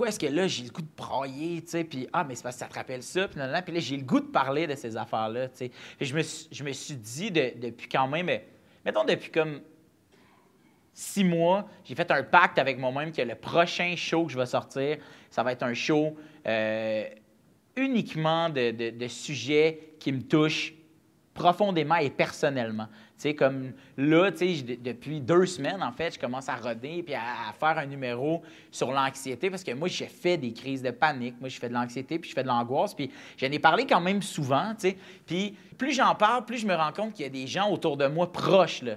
est-ce que là, j'ai le goût de brailler, puis mais c'est parce que ça te rappelle ça, puis là, j'ai le goût de parler de ces affaires-là, tu sais. Je me suis dit depuis quand même, mettons depuis comme 6 mois, j'ai fait un pacte avec moi-même que le prochain show que je vais sortir, ça va être un show uniquement de sujets qui me touchent profondément et personnellement. Tu sais, comme là, tu sais, depuis 2 semaines, en fait, je commence à roder puis à faire un numéro sur l'anxiété parce que moi, j'ai fait des crises de panique. Moi, je fais de l'anxiété puis je fais de l'angoisse. Puis j'en ai parlé quand même souvent, tu sais. Puis plus j'en parle, plus je me rends compte qu'il y a des gens autour de moi proches, là,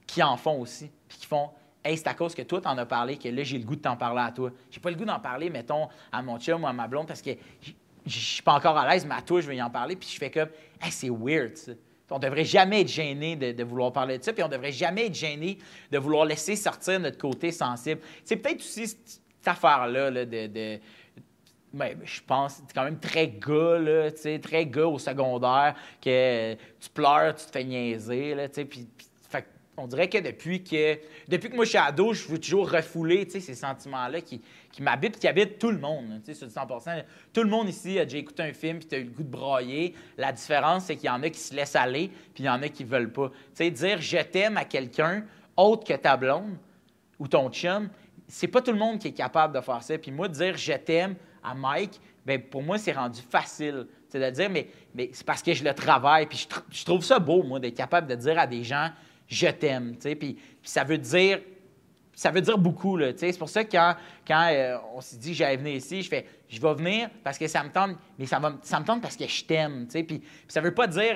qui en font aussi. Puis qui font « Hey, c'est à cause que toi, t'en as parlé que là, j'ai le goût de t'en parler à toi. » J'ai pas le goût d'en parler, mettons, à mon chum ou à ma blonde parce que je suis pas encore à l'aise, mais à toi, je vais y en parler. Puis je fais comme « Hey, c'est weird, ça. » On ne devrait jamais être gêné de vouloir parler de ça, puis on ne devrait jamais être gêné de vouloir laisser sortir notre côté sensible. C'est peut-être aussi cette affaire-là là, ben, je pense, c'est quand même très gars, là, très gars au secondaire, que tu pleures, tu te fais niaiser, là, puis on dirait que depuis que moi je suis ado, je veux toujours refouler ces sentiments-là qui m'habitent, qui habitent tout le monde, sur 100%. Tout le monde ici a déjà écouté un film puis tu as eu le goût de brailler. La différence, c'est qu'il y en a qui se laissent aller puis il y en a qui ne veulent pas. Dire « je t'aime » à quelqu'un autre que ta blonde ou ton chum, c'est pas tout le monde qui est capable de faire ça. Puis moi, dire « je t'aime » à Mike, bien, pour moi, c'est rendu facile. C'est de dire « mais c'est parce que je le travaille. » Puis je trouve ça beau, moi, d'être capable de dire à des gens « je t'aime », puis ça veut dire beaucoup, là, c'est pour ça que quand on s'est dit que j'allais venir ici, je fais « je vais venir parce que ça me tente, mais ça me tente parce que je t'aime », puis ça veut pas dire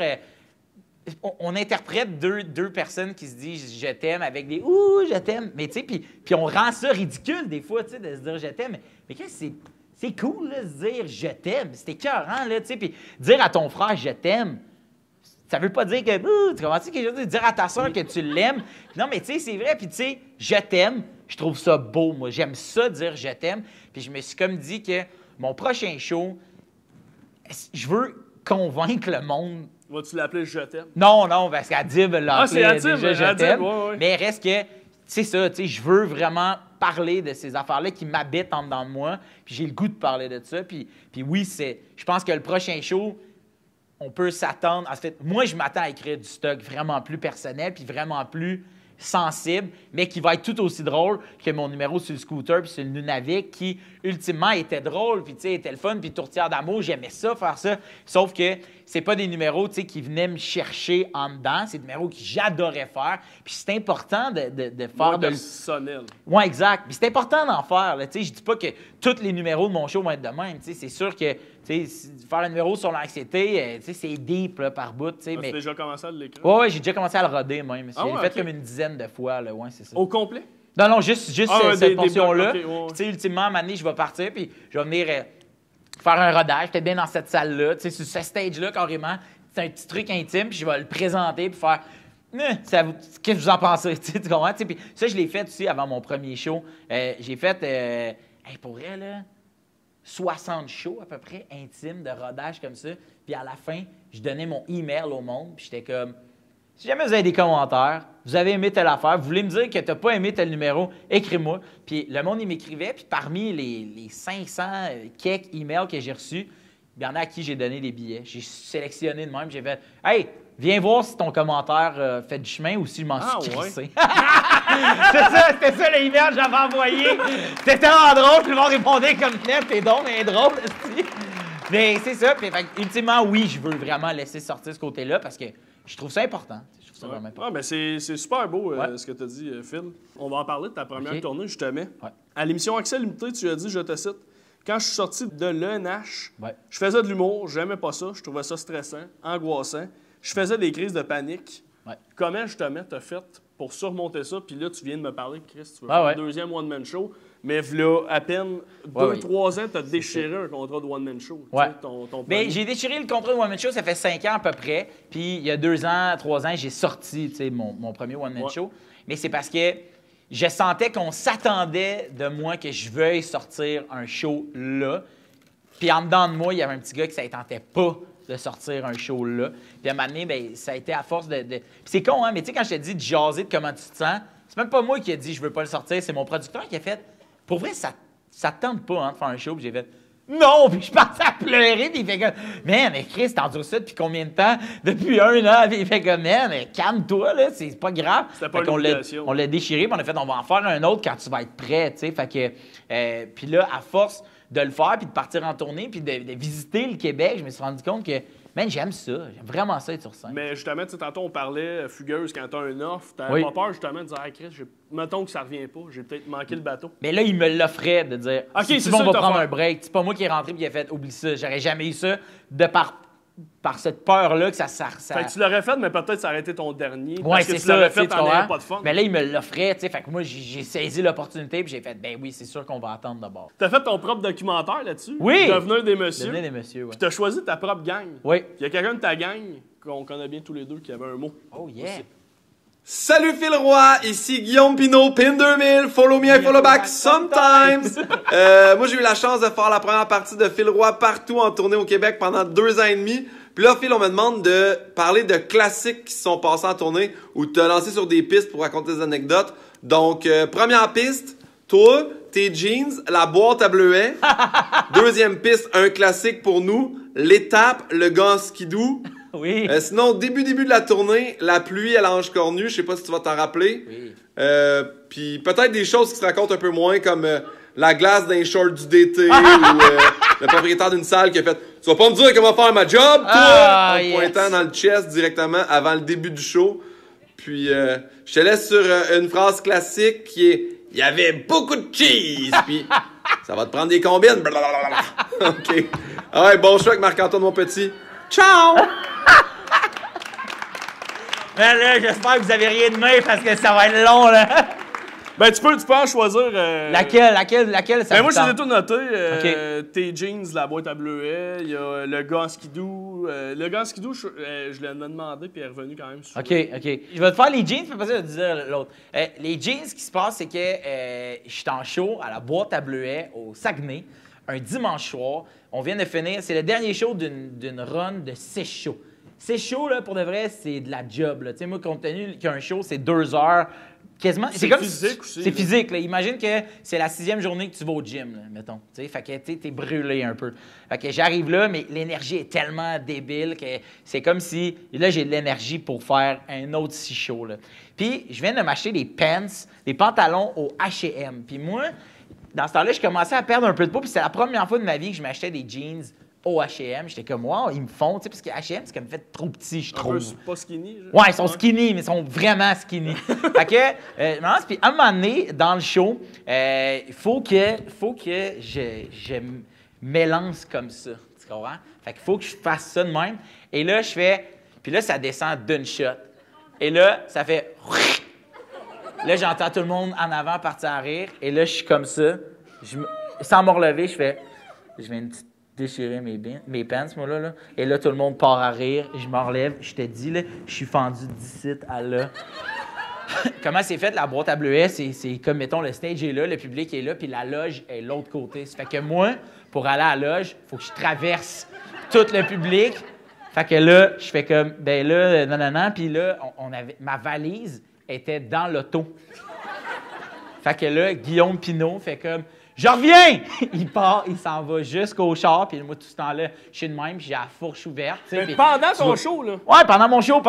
on interprète deux personnes qui se disent « je t'aime » avec des « ouh, je t'aime », mais puis on rend ça ridicule des fois, de se dire « je t'aime », mais qu'est-ce que c'est cool, là, de se dire « je t'aime », c'est écœurant, là, puis dire à ton frère « je t'aime », ça veut pas dire que, tu comprends-tu quelque chose? Dire à ta soeur que tu l'aimes. Non, mais tu sais, c'est vrai. Puis tu sais, je t'aime, je trouve ça beau, moi. J'aime ça, dire je t'aime. Puis je me suis comme dit que mon prochain show, je veux convaincre le monde. Vas-tu l'appeler je t'aime? Non, parce qu'Adib l'a appelé Adib, déjà je t'aime. Ouais. Mais reste que, c'est ça, tu sais, je veux vraiment parler de ces affaires-là qui m'habitent en dedans de moi. Puis j'ai le goût de parler de ça. Puis oui, je pense que le prochain show, on peut s'attendre. En fait, moi, je m'attends à écrire du stock vraiment plus personnel puis vraiment plus sensible, mais qui va être tout aussi drôle que mon numéro sur le scooter puis sur le Nunavik, qui, ultimement, était drôle, puis, tu sais, était le fun, puis Tourtière d'amour, j'aimais ça, faire ça. Sauf que c'est pas des numéros, tu sais, qui venaient me chercher en dedans. C'est des numéros que j'adorais faire. Puis c'est important de faire de... personnel. Oui, exact. Puis c'est important d'en faire, là. Tu sais, je dis pas que tous les numéros de mon show vont être de même. Tu sais, c'est sûr que, tu sais, faire un numéro sur l'anxiété, tu sais, c'est deep, là, par bout, tu sais. As-tu déjà commencé à l'écrire? Oui, j'ai déjà commencé à le roder, même. Ah ouais, j'ai fait okay. comme une dizaine de fois, là. Ouais, c'est ça. Au complet? Non, juste cette portion-là. Okay, ouais. Tu sais, ultimement, à un moment donné, je vais partir, puis je vais venir faire un rodage, peut-être bien dans cette salle-là, tu sais, sur ce stage-là, carrément. C'est un petit truc intime, puis je vais le présenter, puis faire qu'est-ce que vous en pensez? Tu comprends? Puis ça, je l'ai fait aussi avant mon premier show. J'ai fait, pour vrai, là, 60 shows à peu près intimes de rodage comme ça. Puis à la fin, je donnais mon email au monde, puis j'étais comme, si jamais vous avez des commentaires, vous avez aimé telle affaire, vous voulez me dire que tu n'as pas aimé tel numéro, écris-moi. Puis le monde, il m'écrivait, puis parmi les 500 quelques emails que j'ai reçus, il y en a à qui j'ai donné des billets. J'ai sélectionné de même, j'ai fait « Hey, viens voir si ton commentaire fait du chemin ou si je m'en suis crissé. Ouais. C'était ça l'email que j'avais envoyé. C'était tellement drôle, tout le monde répondait comme « T'es donc bien drôle. » Mais c'est ça. Puis, ultimement, oui, je veux vraiment laisser sortir ce côté-là parce que je trouve ça important. Je trouve ça vraiment important. Ah, ben c'est super beau ce que tu as dit, Phil. On va en parler de ta première tournée, justement. Ouais. À l'émission Accès Limité, tu as dit, je te cite, quand je suis sorti de l'ENH, je faisais de l'humour, j'aimais pas ça, je trouvais ça stressant, angoissant. Je faisais des crises de panique. Ouais. Comment, justement, tu as fait pour surmonter ça? Puis là, tu viens de me parler, Chris, tu veux faire un deuxième one-man show. Mais là, à peine 2-3 ans, tu as déchiré un contrat de one-man show. Ouais. Mais j'ai déchiré le contrat de one-man show, ça fait 5 ans à peu près. Puis il y a 2 ans, 3 ans, j'ai sorti mon premier one-man show. Mais c'est parce que je sentais qu'on s'attendait de moi que je veuille sortir un show là. Puis en dedans de moi, il y avait un petit gars qui ne tentait pas de sortir un show là. Puis à un moment donné, bien, ça a été à force de... Puis c'est con, hein, mais tu sais, quand je te dis de jaser de comment tu te sens, c'est même pas moi qui ai dit je veux pas le sortir, c'est mon producteur qui a fait... Pour vrai, ça te tente pas hein, de faire un show. Puis j'ai fait non, puis je pensais à pleurer. Puis il fait comme, man, mais Chris, t'endures ça depuis combien de temps? Depuis 1 an. Puis il fait comme, man, calme-toi, là, c'est pas grave. C'était pas l'obligation. On l'a déchiré, puis on a fait, on va en faire un autre quand tu vas être prêt, tu sais. Fait que, puis là, à force de le faire, puis de partir en tournée, puis de visiter le Québec, je me suis rendu compte que, man, j'aime ça. J'aime vraiment ça être sur scène. Mais justement, tu sais, tantôt, on parlait fugueuse quand t'as un offre. T'avais pas peur, justement, de dire, hey, Chris, mettons que ça revient pas, j'ai peut-être manqué le bateau. Mais là, il me l'offrait de dire, OK, si c'est tu ça, vas t'as prendre fait. un break. C'est pas moi qui est rentré et qui a fait, oublie ça. J'aurais jamais eu ça de par cette peur-là que ça. Fait que tu l'aurais fait, mais peut-être ça aurait été ton dernier. Ouais, parce que c'est tu l'aurais ça, fait, tu t'en avais comprends? pas de fun. Mais là, il me l'offrait, tu sais. Fait que moi, j'ai saisi l'opportunité puis j'ai fait, ben oui, c'est sûr qu'on va attendre d'abord. T'as fait ton propre documentaire là-dessus? Oui! Devenir des messieurs. Devenez des messieurs, ouais. Puis t'as choisi ta propre gang. Oui. Il y a quelqu'un de ta gang qu'on connaît bien tous les deux qui avait un mot. Oh yeah. Aussi. Salut Phil Roy, ici Guillaume Pinot, PIN 2000, follow me and follow back sometimes. Moi j'ai eu la chance de faire la première partie de Phil Roy partout en tournée au Québec pendant 2 ans et demi. Puis là Phil, on me demande de parler de classiques qui se sont passés en tournée ou de te lancer sur des pistes pour raconter des anecdotes. Donc première piste, toi, tes jeans, la boîte à bleuets. Deuxième piste, un classique pour nous, l'étape, le gant en skidoo. Oui. Sinon, début de la tournée, la pluie à l'ange cornu, je sais pas si tu vas t'en rappeler. Oui. Puis peut-être des choses qui se racontent un peu moins, comme la glace d'un short du DT ou le propriétaire d'une salle qui a fait « Tu vas pas me dire comment faire ma job, toi! En pointant dans le chest directement avant le début du show. Puis je te laisse sur une phrase classique qui est « Il y avait beaucoup de cheese! » Puis ça va te prendre des combines. Blablabla. OK. Ah ouais, bon choix avec Marc-Antoine, mon petit. Ciao! Mais là, j'espère que vous avez rien de main parce que ça va être long, là. Ben, tu peux en choisir. Laquelle ça Ben, vous moi, je les ai tente? tous notés. Tes jeans, la boîte à bleuets, il y a le gars en skidoo. Le gars en skidoo, je l'ai demandé, puis il est revenu quand même souvent. OK. Je vais te faire les jeans, puis après ça, je vais te dire l'autre. Les jeans, ce qui se passe, c'est que je suis en show à la boîte à bleuets au Saguenay, un dimanche soir. On vient de finir, c'est le dernier show d'une run de 6 shows. 6 shows, là, pour de vrai, c'est de la job. Tu sais, moi, compte tenu qu'un show, c'est 2 heures. Quasiment. C'est comme physique aussi. C'est là. physique. Là. Imagine que c'est la 6e journée que tu vas au gym, là, mettons. T'sais, fait que t'es brûlé un peu. Fait que j'arrive là, mais l'énergie est tellement débile que c'est comme si là, j'ai de l'énergie pour faire un autre 6 shows. Là. Puis, je viens de m'acheter des pants, des pantalons au H&M. Puis moi, dans ce temps-là, je commençais à perdre un peu de poids. Puis c'est la première fois de ma vie que je m'achetais des jeans au H&M. J'étais comme, wow, ils me font, tu sais, parce que H&M, c'est comme fait trop petit, je Un peu trouve. pas skinny. Genre. Ouais, ils sont skinny, mais ils sont vraiment skinny. Fait que, puis à un moment donné, dans le show, il faut que je m'élance comme ça. Tu comprends? Fait qu'il faut que je fasse ça de même. Et là, je fais, puis là, ça descend d'une shot. Et là, ça fait... Là, j'entends tout le monde en avant partir à rire. Et là, je suis comme ça. Sans me relever, je viens de déchirer mes pants, moi, là. Et là, tout le monde part à rire. Je me relève. Je te dis, là, je suis fendu d'ici à là. Comment c'est fait, la boîte à bleuets? C'est comme, mettons, le stage est là, le public est là, puis la loge est l'autre côté. Ça fait que moi, pour aller à la loge, il faut que je traverse tout le public. Fait que là, je fais comme, ben là, non. Puis là, ma valise était dans l'auto. Fait que là, Guillaume Pinot fait comme, je reviens! Il part, il s'en va jusqu'au char, puis moi, tout ce temps-là, je suis de même, puis j'ai la fourche ouverte. Mais puis pendant ton show, là. Ouais, pendant mon show,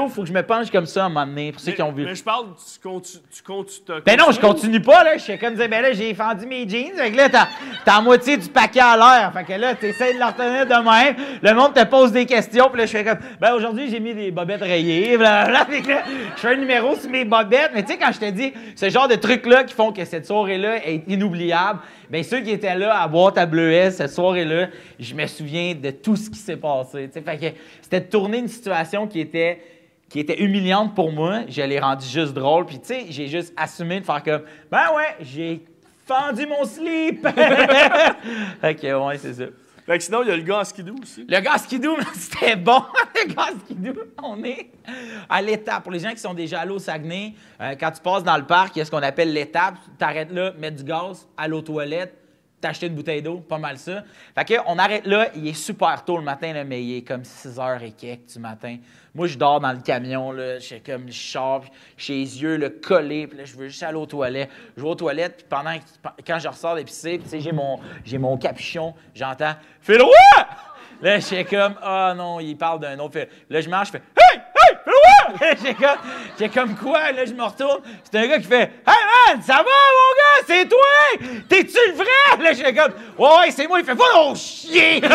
il faut que je me penche comme ça à un moment donné, pour ceux qui ont vu. Mais je parle, tu Ben non, je continue pas, là. Je fais comme dire, ben là, j'ai fendu mes jeans. Fait que là, t'as la moitié du paquet à l'air. Fait que là, t'essaies de le retenir de même. Le monde te pose des questions. Puis là, je fais comme, ben aujourd'hui, j'ai mis des bobettes rayées. Blablabla. Fait que là, je fais un numéro sur mes bobettes. Mais tu sais, quand je te dis, ce genre de trucs-là qui font que cette soirée-là est inoubliable, ben ceux qui étaient là à boîte à bleuets, cette soirée-là, je me souviens de tout ce qui s'est passé. T'sais. Fait que c'était de tourner une situation qui était humiliante pour moi. Je l'ai rendu juste drôle. Puis, tu sais, j'ai juste assumé de faire comme, ben ouais, j'ai fendu mon slip. OK, ouais, c'est ça. Fait que sinon, il y a le gars en skidoo aussi. Le gars en skidoo, c'était bon. Le gars en skidoo, on est à l'étape. Pour les gens qui sont déjà allés au Saguenay, quand tu passes dans le parc, il y a ce qu'on appelle l'étape. Tu t'arrêtes là, mettre du gaz, aller aux toilettes, t'acheter une bouteille d'eau, pas mal ça. Fait qu'on arrête là, il est super tôt le matin, là, mais il est comme 6h et quelques du matin. Moi, je dors dans le camion, là, je sors, j'ai les yeux là, collés, puis là, je veux juste aller aux toilettes. Je vais aux toilettes, puis quand je ressors d'épicer, tu sais, j'ai mon capuchon, j'entends « Phil Roy! » Là, je suis comme « Ah non, il parle d'un autre. » Là, je marche, je fais « Hey! Hey! Phil Roy! » J'ai comme quoi, là, je me retourne. C'est un gars qui fait « Hey man, ça va mon gars, c'est toi! T'es-tu le vrai? » Là, j'ai comme « Ouais, c'est moi. » Il fait « Va donc chier! » Tu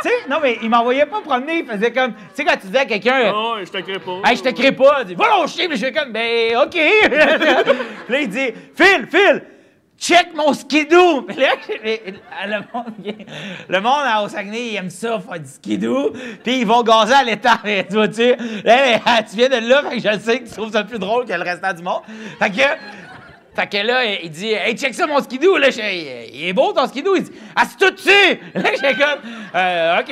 sais, non, mais il m'envoyait pas promener. Il faisait comme, tu sais, quand tu disais à quelqu'un « Oh, je te crée pas. Hey, je te crée pas. » Il dit « Va donc chier! » Puis je fais comme « Ben, OK. » Là, il dit « Phil! Check mon skidoo! » Puis là, le monde au Saguenay, il aime ça, faire du skidoo. Puis ils vont gazer à l'étang. Tu vois-tu? Là, tu viens de là, fait que je sais que tu trouves ça plus drôle que le restant du monde. Fait que là, il dit « Hey, check ça, mon skidoo! » Là, il est beau, ton skidoo! Il dit « Assis-toi dessus! » Là, j'ai comme « OK. »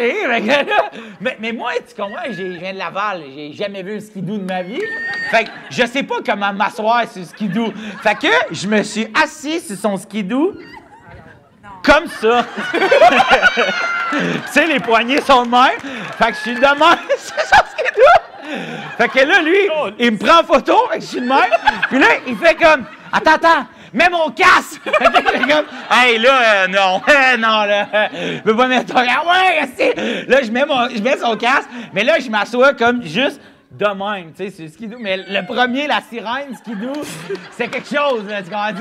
Mais moi, tu comprends, je viens de Laval. J'ai jamais vu un skidoo de ma vie. Fait que je sais pas comment m'asseoir sur le skidoo. Fait que je me suis assis sur son skidoo comme ça. Tu sais, les poignets sont de même. Fait que je suis de même sur son skidoo. Fait que là, lui, il me prend en photo. Fait que je suis de même. Puis là, il fait comme... Attends, mets mon casque! Comme, hey, là, non, là, je peux pas mettre ton casque. Ouais, c'est... Là, je mets son casque, mais là, je m'assois comme juste de même, tu sais, c'est skidoo. Mais le premier, la sirène skidoo, c'est quelque chose, là, tu comprends?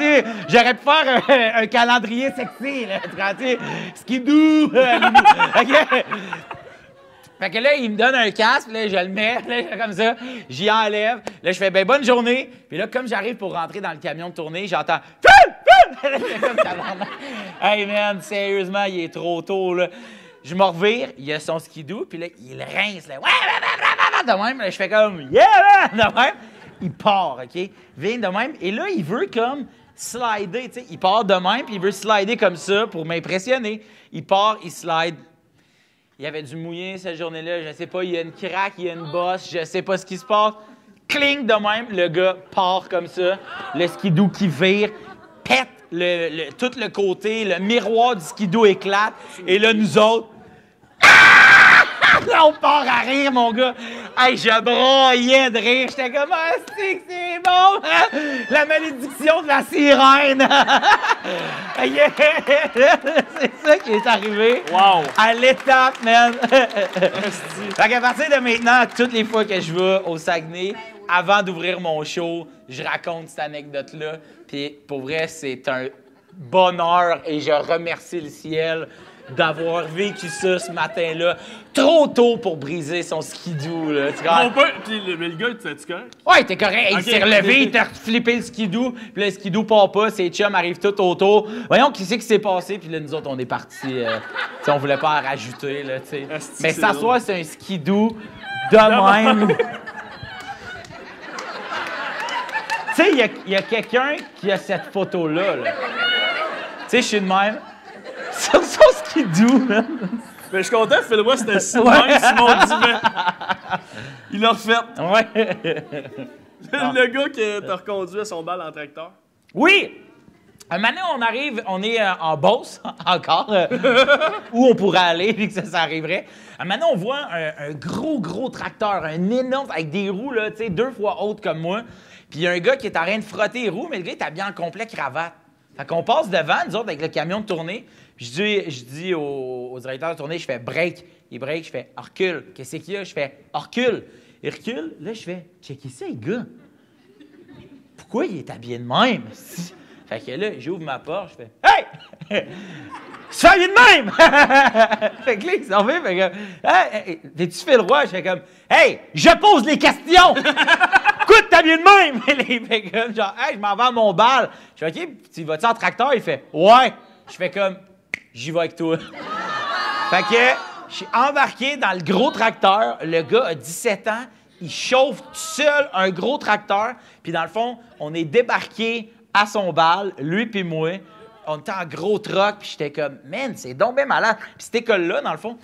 J'aurais pu faire un calendrier sexy, là, tu comprends? Skidoo! OK? Fait que là, il me donne un casque, là, je le mets, là, comme ça, j'y enlève. Là, je fais, ben, bonne journée. Puis là, comme j'arrive pour rentrer dans le camion de tournée, j'entends, Phil! Comme tabarnak. Hey, man, sérieusement, il est trop tôt, là. Je me revire, il a son skidoo, puis là, il rince, là. Ouais, de même. Là, je fais comme, yeah, man, de même. Il part, OK? Vient de même. Et là, il veut comme slider, tu sais. Il part de même, puis il veut slider comme ça pour m'impressionner. Il part, il slide. Il y avait du mouillé cette journée-là, je sais pas, il y a une craque, il y a une bosse, je sais pas ce qui se passe. Cling de même, le gars part comme ça, le skidoo qui vire, pète tout le côté, le miroir du skidoo éclate, et là, nous autres, là, on part à rire, mon gars. Hey, je broyais de rire. J'étais comme, ah, c'est bon, hein? La malédiction de la sirène. C'est ça qui est arrivé. Wow. À l'étape, man. Fait qu'à partir de maintenant, toutes les fois que je vais au Saguenay, avant d'ouvrir mon show, je raconte cette anecdote-là. Puis pour vrai, c'est un bonheur et je remercie le ciel d'avoir vécu ça ce matin-là, trop tôt pour briser son skidoo, là. Mais le gars, tu correct? Ouais, t'es correct. Il s'est relevé, il t'a flippé le skidoo, puis le skidoo part pas, ses chums arrivent tout autour. Voyons qui c'est qui s'est passé, puis là, nous autres, on est partis. On voulait pas en rajouter, là, tu sais. Mais s'asseoir, c'est un skidoo de même. Tu sais, il y a quelqu'un qui a cette photo-là, là. Tu sais, je suis de même. Sur son skidoo, là. Mais je suis content, Phil Roy, c'était Simon Divet. Il l'a refait. Ouais. Le gars qui t'a reconduit à son bal en tracteur. Oui! Maintenant, on est en Beauce, encore, où on pourrait aller, puis que ça arriverait. Maintenant, on voit un gros tracteur, un énorme, avec des roues, là, tu sais, 2 fois hautes comme moi. Puis il y a un gars qui est en train de frotter les roues, mais le gars est habillé en complet cravate. Fait qu'on passe devant, nous autres, avec le camion de tournée. Puis je dis au directeur de tournée, je fais break. Il break, je fais recule. Qu'est-ce qu'il y a? Je fais recule. Il recule. Là, je fais checker ça, les gars. Pourquoi il est habillé de même? Fait que là, j'ouvre ma porte, je fais hey! Tu fais habillé de même! Fait que là, il s'en fait, fait que hey, t'es-tu Phil Roy? Je fais comme hey, je pose les questions! Écoute, t'es habillé de même! Il fait comme genre hey, je m'en vais à mon bal. Je fais OK, tu vas-tu en tracteur? Il fait ouais. Je fais comme j'y vais avec toi. Fait que je suis embarqué dans le gros tracteur. Le gars a 17 ans. Il chauffe tout seul un gros tracteur. Puis dans le fond, on est débarqué à son bal, lui puis moi. On était en gros truck. Puis j'étais comme, man, c'est donc bien malade. Puis cette école-là, dans le fond,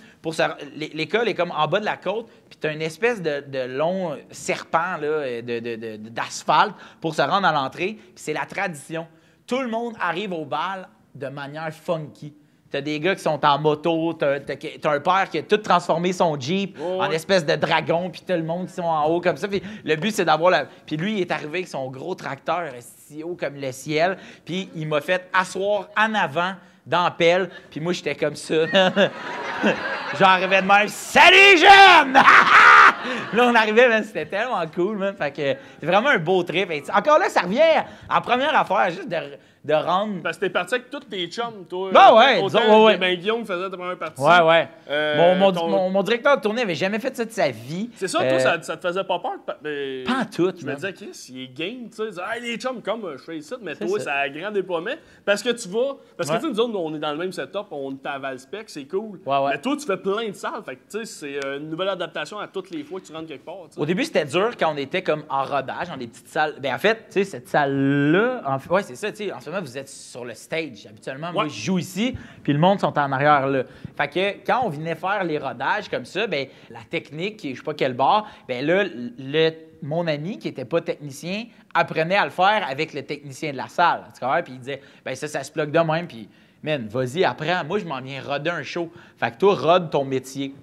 l'école est comme en bas de la côte. Puis t'as une espèce de long serpent là, d'asphalte pour se rendre à l'entrée. Puis c'est la tradition. Tout le monde arrive au bal de manière funky. T'as des gars qui sont en moto, t'as un père qui a tout transformé son Jeep en espèce de dragon, puis t'as le monde qui sont en haut comme ça. Puis le but, c'est d'avoir la... Puis lui, il est arrivé avec son gros tracteur si haut comme le ciel, puis il m'a fait asseoir en avant dans la pelle, puis moi, j'étais comme ça. J'arrivais de même « Salut, jeune! » Là, on arrivait, man, c'était tellement cool, man. Fait que c'est vraiment un beau trip. Et encore là, ça revient en première affaire, juste de rendre... Parce que t'es parti avec tous tes chums, toi. Ben ouais, autant disons, ouais. Ben Guillaume faisait ta première partie. Ouais. Ton- Mon directeur de tournée avait jamais fait ça de sa vie. C'est ça, toi, ça te faisait pas peur? Pas en tout, Je me disais, Chris, il est game, tu sais. Hey, les chums, comme je fais ici, mais C'est toi, ça. ça a grand déploiement. Parce que tu vas. Parce que Ouais. tu sais, nous autres, on est dans le même setup, on est à Valspec, c'est cool. Ouais. Mais toi, tu fais plein de salles. Fait que, tu sais, c'est une nouvelle adaptation à toutes les fois que tu rentres quelque part. tu sais. Au début, c'était dur quand on était comme en rodage, dans des petites salles. Ben en fait, tu sais, cette salle-là, ouais, c'est ça, tu sais, en ce moment, vous êtes sur le stage. Habituellement, moi, Ouais. je joue ici, puis le monde sont en arrière là. Fait que quand on venait faire les rodages comme ça, ben la technique, je sais pas quel bar, ben là, mon ami qui était pas technicien apprenait à le faire avec le technicien de la salle. Tu comprends? Puis il disait, ben ça se plug de même, puis man, vas-y, apprends. Moi, je m'en viens roder un show. Fait que toi, rode ton métier.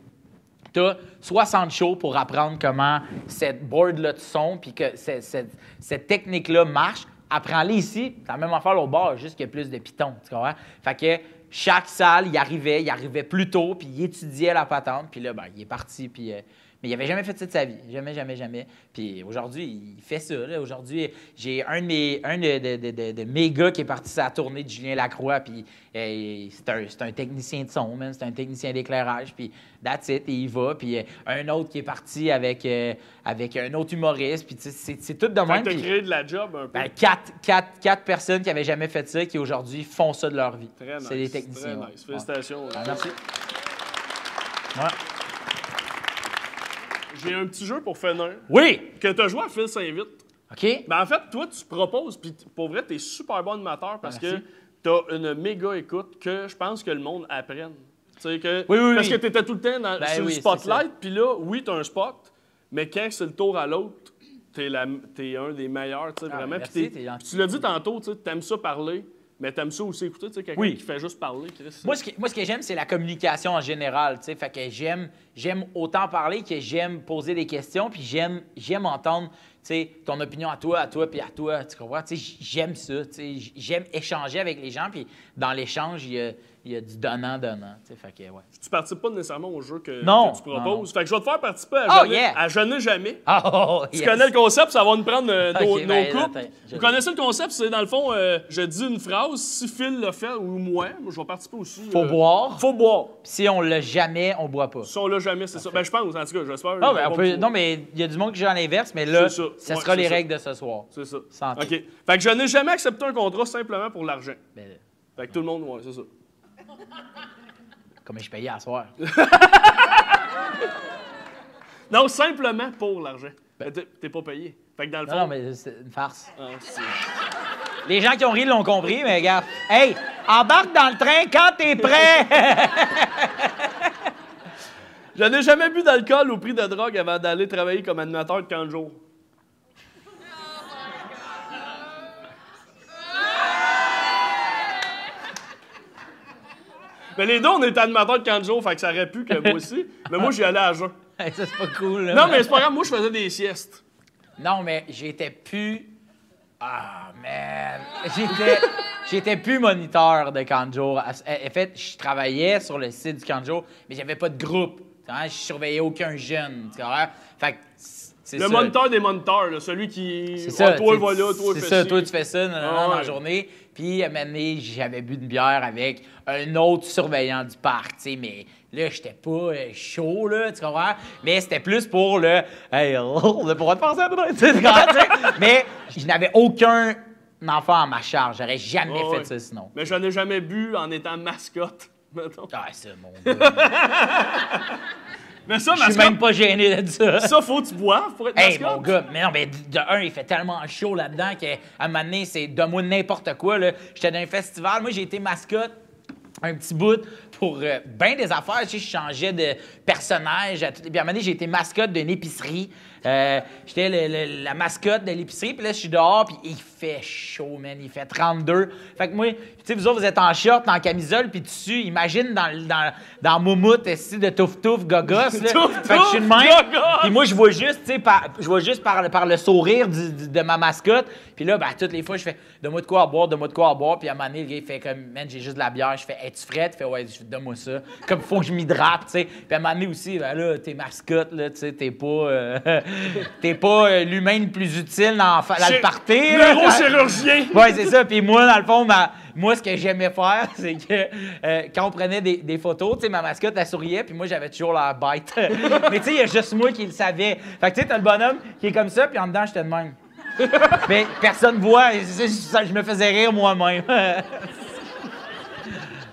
Tu as 60 shows pour apprendre comment cette board-là de son puis que cette technique-là marche. Apprends-les ici. C'est la même affaire au bar, juste qu'il y a plus de pitons. Tu comprends? Fait que chaque salle, il arrivait plus tôt, puis il étudiait la patente. Puis là, ben, il est parti, puis... mais il n'avait jamais fait ça de sa vie. Jamais. Puis aujourd'hui, il fait ça. Là. Aujourd'hui, j'ai un de mes gars qui est parti sur la tournée de Julien Lacroix. Puis c'est un technicien de son, man. C'est un technicien d'éclairage. Puis that's it, et il va. Puis un autre qui est parti avec un autre humoriste. Puis c'est tout de Fait même. que t'as Puis, créé de la job un peu. ben, quatre personnes qui n'avaient jamais fait ça, qui aujourd'hui font ça de leur vie. Très nice. C'est des techniciens. Très nice. Félicitations. Ah, merci. Ouais. J'ai un petit jeu pour finir. Oui! Que t'as joué à Phil Saint-Vite. OK? Ben en fait, toi, tu proposes, puis pour vrai, t'es super bon animateur parce que merci. t'as une méga écoute que je pense que le monde apprenne. Tu sais, que, Oui. Parce que t'étais tout le temps Ben sur oui, le spotlight, puis là, oui, t'as un spot, mais quand c'est le tour à l'autre, t'es un des meilleurs, tu sais, Ah, vraiment. merci, Puis t'es gentil. tu l'as dit tantôt, tu sais, t'aimes ça parler, mais t'aimes ça aussi écouter, tu sais, quelqu'un Oui. qui fait juste parler, Chris. Moi, ce que j'aime, c'est la communication en général, tu sais. Fait que j'aime autant parler que j'aime poser des questions, puis j'aime entendre, tu sais, ton opinion à toi, puis à toi, tu comprends? Tu sais, j'aime ça, tu sais. J'aime échanger avec les gens, puis dans l'échange, il y a du donnant-donnant, tu sais. Fait que, ouais. Tu participes pas nécessairement au jeu que Non. tu proposes. Fait que je vais te faire participer Oh, yeah. à Je n'ai jamais. Oh, Tu connais le concept, ça va nous prendre nos Ok, ben, coupes. attends, Vous connaissez le concept, c'est dans le fond, je dis une phrase, si Phil l'a fait ou moi je vais participer aussi. Faut boire. Faut boire. Si on l'a jamais, on boit pas. Si on l'a jamais, c'est ça. Ben je pense, en tout cas, j'espère. Ah, ben, on peut... Non, mais il y a du monde qui joue à l'inverse, mais là, C'est ça. ça Ouais, sera c'est les ça. règles de ce soir. C'est ça. Santé. OK. Fait que je n'ai jamais accepté un contrat simplement pour l'argent. Ben, Fait que tout le monde, ouais, c'est ça. comment je payais à soir? Non, simplement pour l'argent. Ben, t'es pas payé. Fait que dans le fond. Non, mais c'est une farce. Ah, c'est- Les gens qui ont ri l'ont compris, mais regarde. Hey, embarque dans le train quand t'es prêt! Je n'ai jamais bu d'alcool ou pris de drogue avant d'aller travailler comme animateur de camp de jour. Mais les deux, on est animateurs de camp de jour, fait que ça aurait pu que moi aussi. Mais moi, j'y allais à jeun. Hey, ça, c'est pas cool, là. Non, mais c'est pas grave, moi, je faisais des siestes. Non, mais j'étais plus... Ah, man! J'étais plus moniteur de camp de jour. En fait, je travaillais sur le site du camp de jour, mais j'avais pas de groupe. Tu vois, je surveillais aucun jeune. Tu comprends? Fait que c'est Le ça. moniteur des moniteurs, là, celui qui. C'est ça. Ah, toi, t'sais, va là, toi, c'est fais ça, ci. toi, tu fais ça dans ouais. la journée. Puis, à un moment donné, j'avais bu une bière avec un autre surveillant du parc, tu sais, mais là, j'étais pas chaud, là, tu comprends? Mais c'était plus pour le « Hey, on a pas le droit de faire ça, tu sais, tu comprends, tu sais? Mais je n'avais aucun enfant à ma charge. J'aurais jamais Ouais, fait ouais. ça, sinon. Mais j'en ai jamais bu en étant mascotte, mettons. Ah, ça, mon gars. Mais ça, Je suis mascotte, même pas gêné de ça. ça, faut que tu boives pour être Hey, mascotte. mon gars, mais non, mais de un, il fait tellement chaud là-dedans qu'à un moment donné, c'est donne-moi n'importe quoi. Là. J'étais dans un festival. Moi, j'ai été mascotte un petit bout pour bien des affaires. Tu sais, je changeais de personnage. Puis à un moment donné, j'ai été mascotte d'une épicerie. J'étais la mascotte de l'épicerie, puis là, je suis dehors, puis il fait chaud, man. Il fait 32. Fait que moi, tu sais, vous autres, vous êtes en short, en camisole, puis dessus, imagine dans Moumoute, ici, de touf-touf, gogos, là. Fait que je suis de même. Puis moi, je vois juste, tu sais, par le sourire de ma mascotte. Puis là, ben, toutes les fois, je fais « Donne-moi de quoi à boire, donne-moi de quoi à boire. » Puis à un moment donné, le gars, il fait comme « Man, j'ai juste de la bière. » Je fais « Es-tu frette? » Il fait « Ouais, donne-moi ça. » Comme il faut que je m'hydrate, tu sais. Puis à un moment donné aussi, ben là, t'es mascotte, là, tu sais, t'es pas l'humain le plus utile dans le party. Neurochirurgien! Ouais, c'est ça. Puis moi, dans le fond, moi, ce que j'aimais faire, c'est que quand on prenait des photos, tu sais, ma mascotte, elle souriait, puis moi, j'avais toujours la bête. Mais tu sais, il y a juste moi qui le savais. Fait que tu sais, t'as le bonhomme qui est comme ça, puis en dedans, j'étais de même. Mais personne voit. Je me faisais rire moi-même.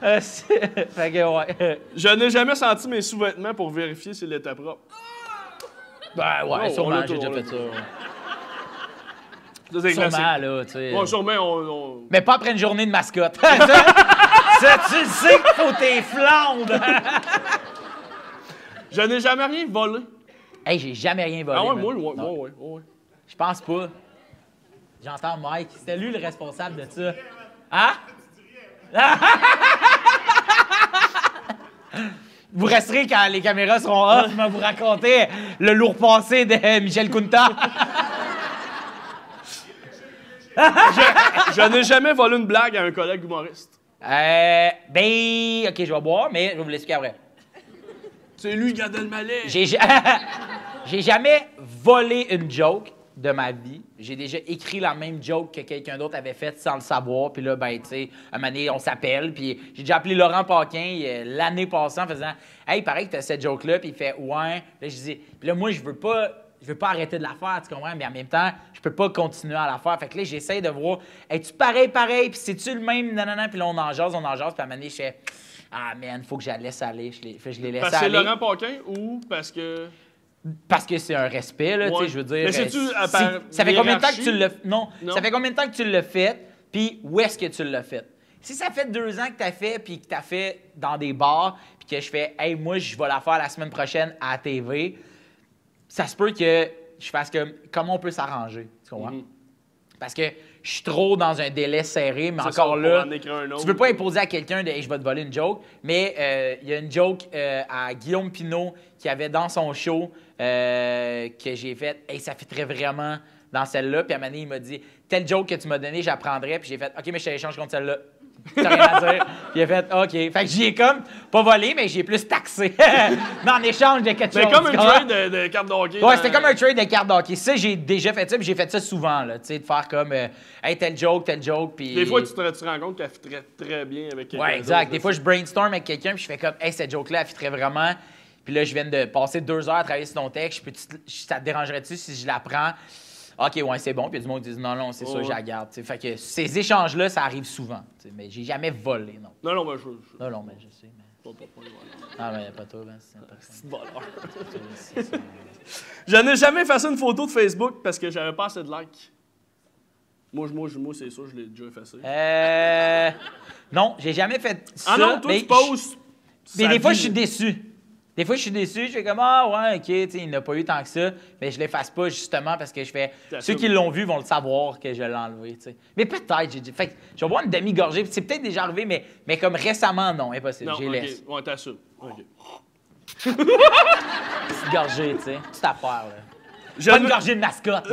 Fait que, ouais. Je n'ai jamais senti mes sous-vêtements pour vérifier s'ils étaient propres. Ben ouais, sûrement, j'ai déjà fait ça. Ça, c'est classique. Sûrement, là, tu sais. Bon, sûrement, on... Mais pas après une journée de mascotte. ça, tu le sais qu'il faut tes flandes. Je n'ai jamais rien volé. Hey, j'ai jamais rien volé. Ah ouais, man. moi, ouais. Je pense pas. J'entends Mike. C'était lui le responsable de ça. Hein? Vous resterez quand les caméras seront off, je vais vous raconter le lourd passé de Michel Kunta. Je n'ai jamais volé une blague à un collègue humoriste. Ben, OK, je vais boire, mais je vais vous l'expliquer après. C'est lui, Gad Elmaleh. J'ai jamais volé une joke de ma vie. J'ai déjà écrit la même joke que quelqu'un d'autre avait faite sans le savoir. Puis là, ben, tu sais, un moment donné, on s'appelle. Puis j'ai déjà appelé Laurent Paquin l'année passée en faisant « Hey, il paraît que tu as cette joke-là. » Puis il fait « Ouais. » Là, je dis « Puis là, moi, je veux pas arrêter de la faire, tu comprends? Mais en même temps, je peux pas continuer à la faire. Fait que là, j'essaie de voir « Es-tu pareil? Puis c'est-tu le même? » Nanana. Puis là, on en jase. Puis à un moment donné, je fais « Ah, man, faut que je la laisse aller. » Je l'ai laissé aller. Parce que c'est Laurent Paquin ou parce que... Parce que c'est un respect, là, tu sais, je veux dire. Mais c'est-tu ça fait combien de temps que tu l'as fait? Non. Ça fait combien de temps que tu l'as fait, puis où est-ce que tu l'as fait? Si ça fait 2 ans que tu as fait, puis que tu as fait dans des bars, puis que je fais, hey, moi, je vais la faire la semaine prochaine à la TV, ça se peut que je fasse comme, comment on peut s'arranger? Tu comprends? Parce que je suis trop dans un délai serré, mais encore là, tu veux pas imposer à quelqu'un de hey, « je vais te voler une joke », mais il y a une joke à Guillaume Pinault qui avait dans son show que j'ai faite « Hey, ça fitterait vraiment dans celle-là », puis à un moment donné, il m'a dit « Telle joke que tu m'as donnée, j'apprendrais », puis j'ai fait « OK, mais je te l'échange contre celle-là ». T'as rien à dire. Puis il a fait OK. Fait que j'y ai comme pas volé, mais j'ai plus taxé. Mais en échange de quelque chose. C'était comme un trade de cartes de hockey. Ouais, c'était comme un trade de cartes de hockey. Ça, j'ai déjà fait ça, puis j'ai fait ça souvent, là. Tu sais, de faire comme hey, tel joke. Puis. Des fois, tu te rends compte qu'elle fitterait très bien avec quelqu'un. Ouais, exact. Des fois, je brainstorm avec quelqu'un, puis je fais comme hey, cette joke-là, elle fitterait vraiment. Puis là, je viens de passer 2 heures à travailler sur ton texte. Ça te dérangerait-tu si je la prends? OK, ouais, c'est bon. Puis il y a du monde qui dit non, c'est ça, je la garde. T'sais. Fait que ces échanges-là, ça arrive souvent. Mais j'ai jamais volé, non. Non, mais je sais. Mais... Ah, mais pas toi, ben, c'est voleur. Je n'ai jamais effacé une photo de Facebook parce que j'avais pas assez de likes. Moi c'est sûr, je l'ai déjà effacé. Non, j'ai jamais fait ça. Ah non, toi, tu poses. Mais des fois, je suis déçu. Des fois, je suis déçu, je fais comme ah ouais, OK, tu sais, il n'a pas eu tant que ça, mais je l'efface pas justement parce que je fais ceux qui l'ont vu vont le savoir que je l'ai enlevé, tu sais. Mais peut-être, j'ai dit fait que je vais boire une demi-gorgée, c'est peut-être déjà arrivé mais comme récemment non, impossible, j'ai laissé. Ouais, t'assumes. OK. Petite gorgée, tu sais, petite affaire là. Pas une gorgée de mascotte.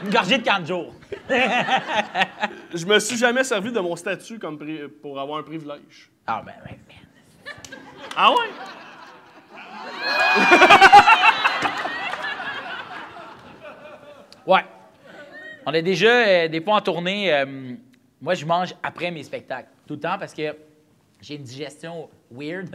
Une gorgée de 40 jours. Je me suis jamais servi de mon statut comme pour avoir un privilège. Ah ben. Ah ouais? Ouais. On est déjà des fois en tournée. Moi, je mange après mes spectacles. Tout le temps parce que j'ai une digestion weird.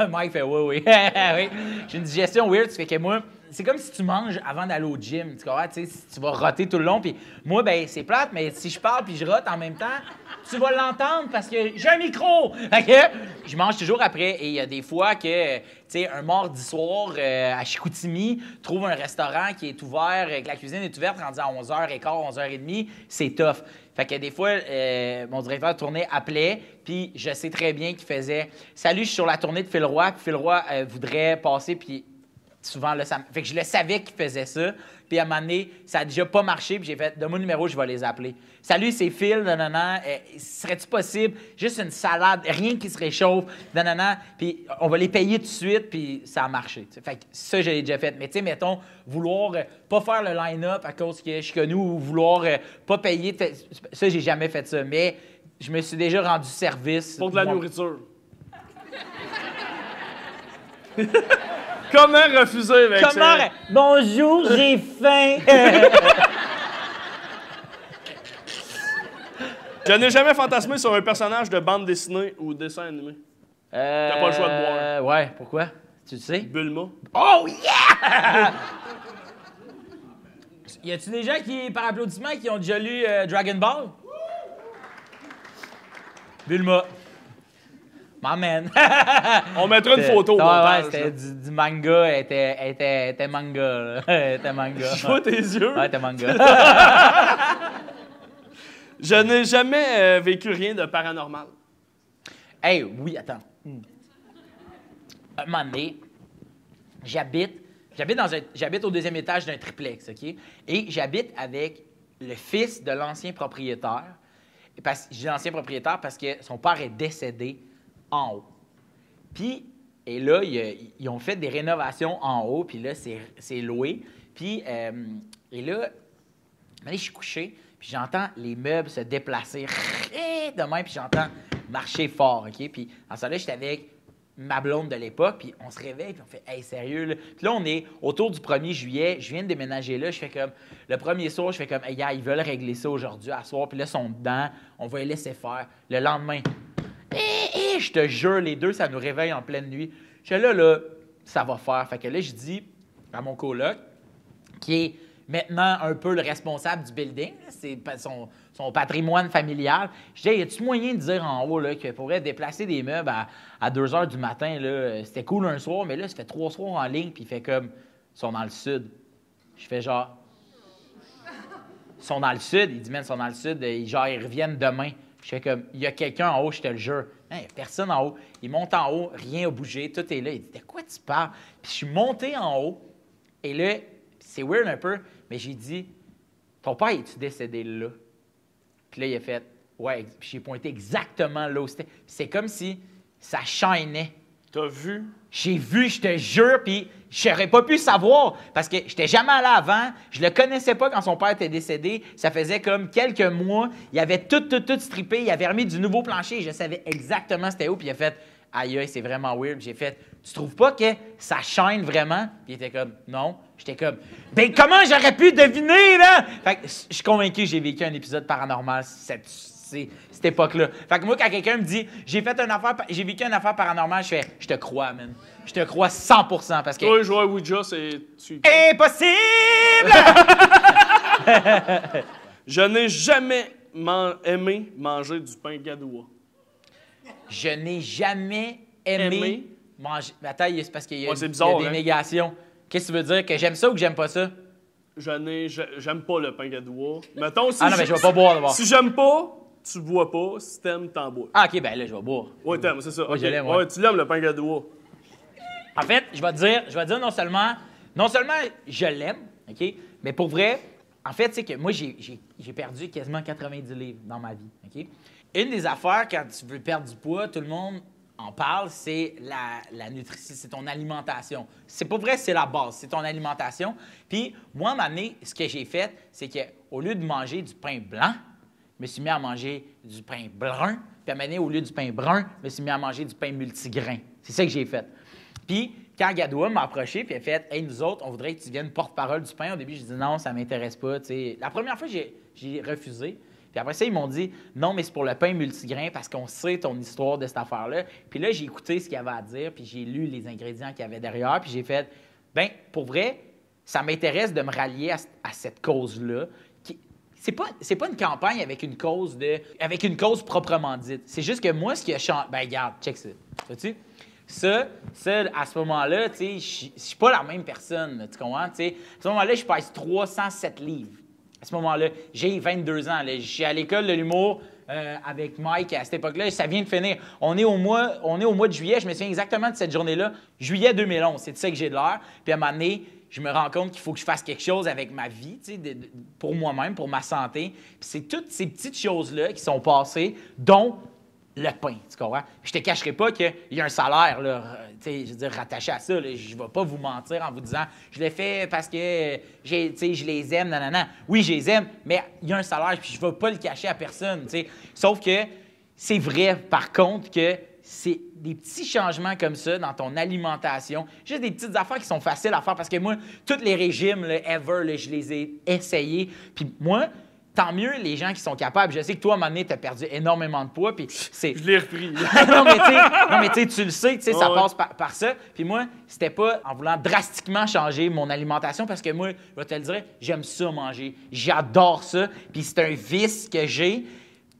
Mike fait oui. Oui. J'ai une digestion weird. Ça fait que moi, c'est comme si tu manges avant d'aller au gym. Tu comprends? Tu sais, tu vas roter tout le long. Puis moi, ben c'est plate, mais si je parle puis je rote en même temps, tu vas l'entendre parce que j'ai un micro. Fait que je mange toujours après. Et il y a des fois que, tu sais, un mardi soir à Chicoutimi, trouve un restaurant qui est ouvert, que la cuisine est ouverte, rendu à 11h15, 11h30, c'est tough. Fait que des fois, mon directeur de tournée appelait, puis je sais très bien qu'il faisait « Salut, je suis sur la tournée de Phil Roy, puis Phil Roy voudrait passer, puis souvent, là, fait que je le savais qu'ils faisaient ça. Puis à un moment donné, ça a déjà pas marché. Puis j'ai fait, donne-moi le numéro, je vais les appeler. Salut, c'est Phil, nanana. Serait-tu possible? Juste une salade, rien qui se réchauffe, nanana. Puis on va les payer tout de suite. Puis ça a marché. T'sais. Fait que ça, j'ai déjà fait. Mais tu sais, mettons, vouloir pas faire le line-up à cause que je suis connu ou vouloir pas payer. Ça, j'ai jamais fait ça. Mais je me suis déjà rendu service. Pour de la nourriture. Comment refuser avec ça? Bonjour, j'ai faim. Je n'ai jamais fantasmé sur un personnage de bande dessinée ou dessin animé. T'as pas le choix de boire. Ouais, pourquoi? Tu le sais? Bulma. Oh yeah! Y a-tu des gens qui, par applaudissement, qui ont déjà lu Dragon Ball? Bulma. My man. On mettra une photo. Ouais, c'était du manga. Elle était manga. Là. Elle était manga. Je vois tes yeux. Ouais, elle était manga. Je n'ai jamais vécu rien de paranormal. Hey, oui, attends. Un moment donné, j'habite au 2e étage d'un triplex, OK? Et j'habite avec le fils de l'ancien propriétaire. Je dis l'ancien propriétaire parce que son père est décédé en haut. Puis, et là, ils ont fait des rénovations en haut, puis là, c'est loué. Puis, et là, je suis couché, puis j'entends les meubles se déplacer de même, puis j'entends marcher fort, OK? Puis, en ce là j'étais avec ma blonde de l'époque, puis on se réveille, puis on fait « Hey, sérieux, là? » Puis là, on est autour du 1er juillet, je viens de déménager là, je fais comme, le premier soir, je fais comme « Hey, gars, ils veulent régler ça aujourd'hui, à soir, puis là, ils sont dedans, on va les laisser faire. » Le lendemain, je te jure, les deux, ça nous réveille en pleine nuit. Je suis là, ça va faire. Fait que là, je dis à mon coloc, qui est maintenant un peu le responsable du building, c'est son patrimoine familial, je dis, hey, y a-tu moyen de dire en haut qu'il pourrait déplacer des meubles à 2 h du matin? C'était cool un soir, mais là, ça fait 3 soirs en ligne, puis il fait comme, ils sont dans le sud. Je fais genre, ils sont dans le sud. Il dit, man, ils sont dans le sud, ils reviennent demain. Je fais comme, il y a quelqu'un en haut, je te le jure. Il n'y a personne en haut. Il monte en haut, rien n'a bougé, tout est là. Il dit, de quoi tu parles? Puis je suis monté en haut, et là, c'est weird un peu, mais j'ai dit, ton père, est-tu décédé là? Puis là, il a fait, ouais, puis j'ai pointé exactement là où c'était. C'est comme si ça shinait. T'as vu? J'ai vu, je te jure, puis je n'aurais pas pu savoir parce que je n'étais jamais allé avant. Je le connaissais pas quand son père était décédé. Ça faisait comme quelques mois. Il avait tout strippé. Il avait remis du nouveau plancher. Je savais exactement c'était où. Puis il a fait, aïe, c'est vraiment weird. J'ai fait, tu trouves pas que ça shine vraiment? Puis il était comme, non. J'étais comme, ben comment j'aurais pu deviner, là? Fait que je suis convaincu que j'ai vécu un épisode paranormal cette époque-là. Fait que moi, quand quelqu'un me dit j'ai vécu une affaire paranormale, je fais je te crois, man. Je te crois 100% parce que. Toi, jouer à Ouija, c'est. Impossible! Je n'ai jamais aimé manger du pain gadoua. Je n'ai jamais aimé manger. Attends, c'est parce qu'il y a, bizarre, des négations. Qu'est-ce que tu veux dire? Que j'aime ça ou que j'aime pas ça? J'aime pas le pain gadoua. Mettons, si mais je vais pas boire d'abord. Si j'aime pas, tu bois pas. Si t'aimes, t'en bois. Ah, OK, ben là, je vais boire. Ouais, t'aimes, c'est ça. Ouais, je l'aime, ouais, tu l'aimes, le pain gadoua. En fait, je vais te dire non seulement je l'aime, OK, mais pour vrai, en fait, c'est que moi, j'ai perdu quasiment 90 livres dans ma vie, OK? Une des affaires, quand tu veux perdre du poids, tout le monde en parle, c'est la nutrition, c'est ton alimentation. C'est pas vrai, c'est la base, c'est ton alimentation. Puis, moi, à un moment donné, ce que j'ai fait, c'est qu'au lieu de manger du pain blanc, je me suis mis à manger du pain brun. Puis, à un moment donné, au lieu du pain brun, je me suis mis à manger du pain multigrain. C'est ça que j'ai fait. Puis, quand Gadoua m'a approché, puis elle a fait « Hey, nous autres, on voudrait que tu deviennes porte-parole du pain », au début, j'ai dit « Non, ça ne m'intéresse pas. » La première fois, j'ai refusé. Puis après ça, ils m'ont dit « Non, mais c'est pour le pain multigrain parce qu'on sait ton histoire de cette affaire-là. » Puis là, j'ai écouté ce qu'il y avait à dire, puis j'ai lu les ingrédients qu'il y avait derrière, puis j'ai fait « Bien, pour vrai, ça m'intéresse de me rallier à cette cause-là. » C'est pas une campagne avec une cause proprement dite. C'est juste que moi, ce qui a changé... Ben, regarde, check ça. Vois-tu? Ça, à ce moment-là, tu sais, je suis pas la même personne, là, tu comprends? T'sais? À ce moment-là, je pèse 307 livres. À ce moment-là, j'ai 22 ans. Je suis à l'école de l'humour avec Mike à cette époque-là. Ça vient de finir. On est au mois de juillet. Je me souviens exactement de cette journée-là. Juillet 2011, c'est de ça que j'ai de l'air. Puis à un moment donné, je me rends compte qu'il faut que je fasse quelque chose avec ma vie, pour moi-même, pour ma santé. Puis c'est toutes ces petites choses-là qui sont passées, dont le pain, tu comprends? Je te cacherai pas qu'il y a un salaire, là, je veux dire, rattaché à ça. Là, je vais pas vous mentir en vous disant je l'ai fait parce que je les aime, nanana. Oui, je les aime, mais il y a un salaire, puis je vais pas le cacher à personne. T'sais. Sauf que c'est vrai, par contre, que c'est des petits changements comme ça dans ton alimentation, juste des petites affaires qui sont faciles à faire. Parce que moi, tous les régimes, là, ever, là, je les ai essayés. Puis moi, tant mieux les gens qui sont capables. Je sais que toi, à un moment donné, tu as perdu énormément de poids. Puis c'est... Je l'ai repris. non, mais tu sais, tu le sais, ça passe par ça. Puis moi, c'était pas en voulant drastiquement changer mon alimentation parce que moi, je vais te le dire, j'aime ça manger. J'adore ça. Puis c'est un vice que j'ai,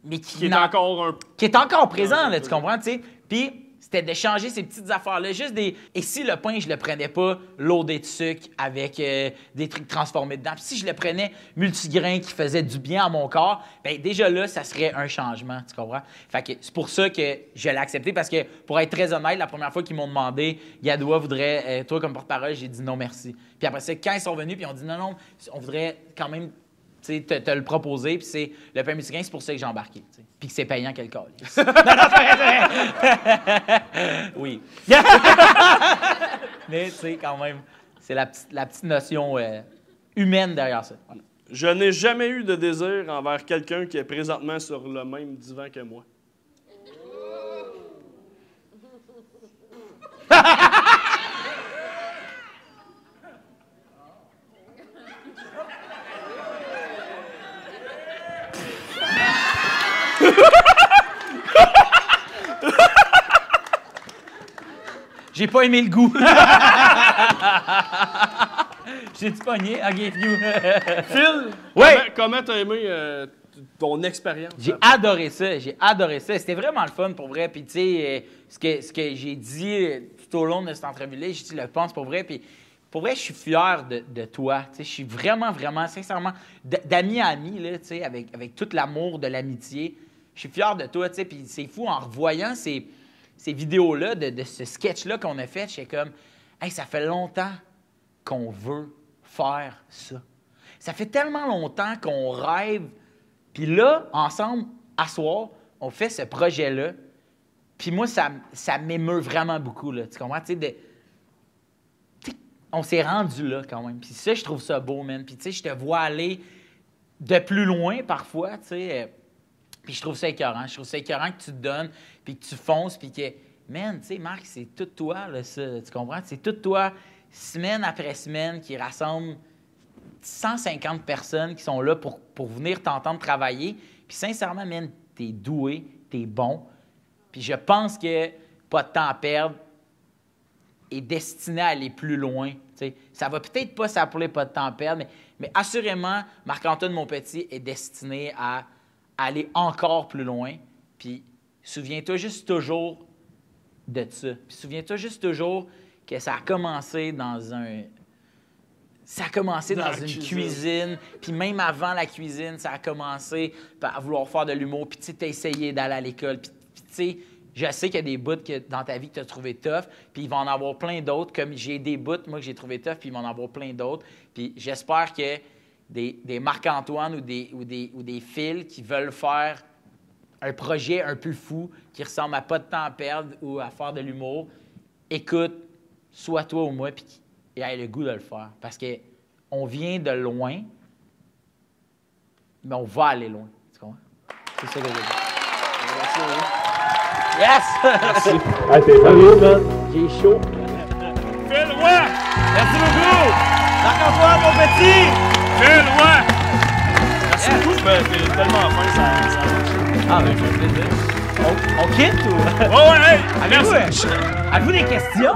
mais qui est encore présent, là, tu comprends, tu sais. Puis c'était de changer ces petites affaires-là. Juste des... Et si le pain, je le prenais pas loadé de sucre avec des trucs transformés dedans, puis si je le prenais multigrain qui faisait du bien à mon corps, bien déjà là, ça serait un changement, tu comprends? Fait que c'est pour ça que je l'ai accepté, parce que pour être très honnête, la première fois qu'ils m'ont demandé « Yadoua voudrait, toi comme porte-parole », j'ai dit « Non, merci ». Puis après ça, quand ils sont venus, puis ils ont dit « Non, on voudrait quand même te le proposer, puis c'est le pain multigrain, c'est pour ça que j'ai embarqué. T'sais. Puis que c'est payant quel cas. Oui. Mais tu sais, quand même, c'est la petite notion humaine derrière ça. Voilà. Je n'ai jamais eu de désir envers quelqu'un qui est présentement sur le même divan que moi. J'ai pas aimé le goût. J'ai-tu pogné? I gave you. Phil, ouais. Comment t'as aimé ton expérience? J'ai adoré ça. C'était vraiment le fun pour vrai. Puis tu sais, ce que j'ai dit tout au long de cette entrevue-là, j'ai dit le pense pour vrai. Puis pour vrai, je suis fier de toi. Je suis vraiment, vraiment, sincèrement, d'ami à ami, là, avec tout l'amour de l'amitié. Je suis fier de toi. Puis c'est fou, en revoyant ces vidéos-là, de ce sketch-là qu'on a fait, j'étais comme, hey, ça fait longtemps qu'on veut faire ça. Ça fait tellement longtemps qu'on rêve. Puis là, ensemble, à soir, on fait ce projet-là. Puis moi, ça m'émeut vraiment beaucoup, là. Tu comprends? On s'est rendu là, quand même. Puis ça, je trouve ça beau, man. Puis tu sais, je te vois aller de plus loin, parfois, tu sais. Puis je trouve ça écœurant. Je trouve ça écœurant que tu te donnes, puis que tu fonces, puis que... Man, tu sais, Marc, c'est tout toi, là, ça. Tu comprends? C'est tout toi, semaine après semaine, qui rassemble 150 personnes qui sont là pour venir t'entendre travailler. Puis sincèrement, man, t'es doué, t'es bon. Puis je pense que pas de temps à perdre est destiné à aller plus loin. T'sais. Ça va peut-être pas s'appeler pas de temps à perdre, mais assurément, Marc-Antoine Monpetit est destiné à aller encore plus loin. Puis souviens-toi juste toujours de ça. Puis souviens-toi juste toujours que ça a commencé dans une cuisine. Puis même avant la cuisine, ça a commencé par vouloir faire de l'humour. Puis tu as essayé d'aller à l'école. Puis tu sais, je sais qu'il y a des bouts dans ta vie que tu as trouvé tough. Puis il va en avoir plein d'autres. Comme j'ai des bouts, moi, que j'ai trouvé tough. Puis il va en avoir plein d'autres. Puis j'espère que des Marc-Antoine ou des Phil qui veulent faire un projet un peu fou qui ressemble à pas de temps à perdre ou à faire de l'humour, écoute, soit toi ou moi, puis ait le goût de le faire. Parce qu'on vient de loin, mais on va aller loin. Tu comprends? C'est ça que je veux dire. Yes! Merci. Ah, t'es sérieux, man? J'ai chaud. Phil Roy! Merci beaucoup! Marc-Antoine, mon petit! Phil Roy! Merci beaucoup, mais c'est tellement fin, ça Ah, ben, ça fait plaisir. On quitte ou? Ouais, hey! Avez-vous des questions?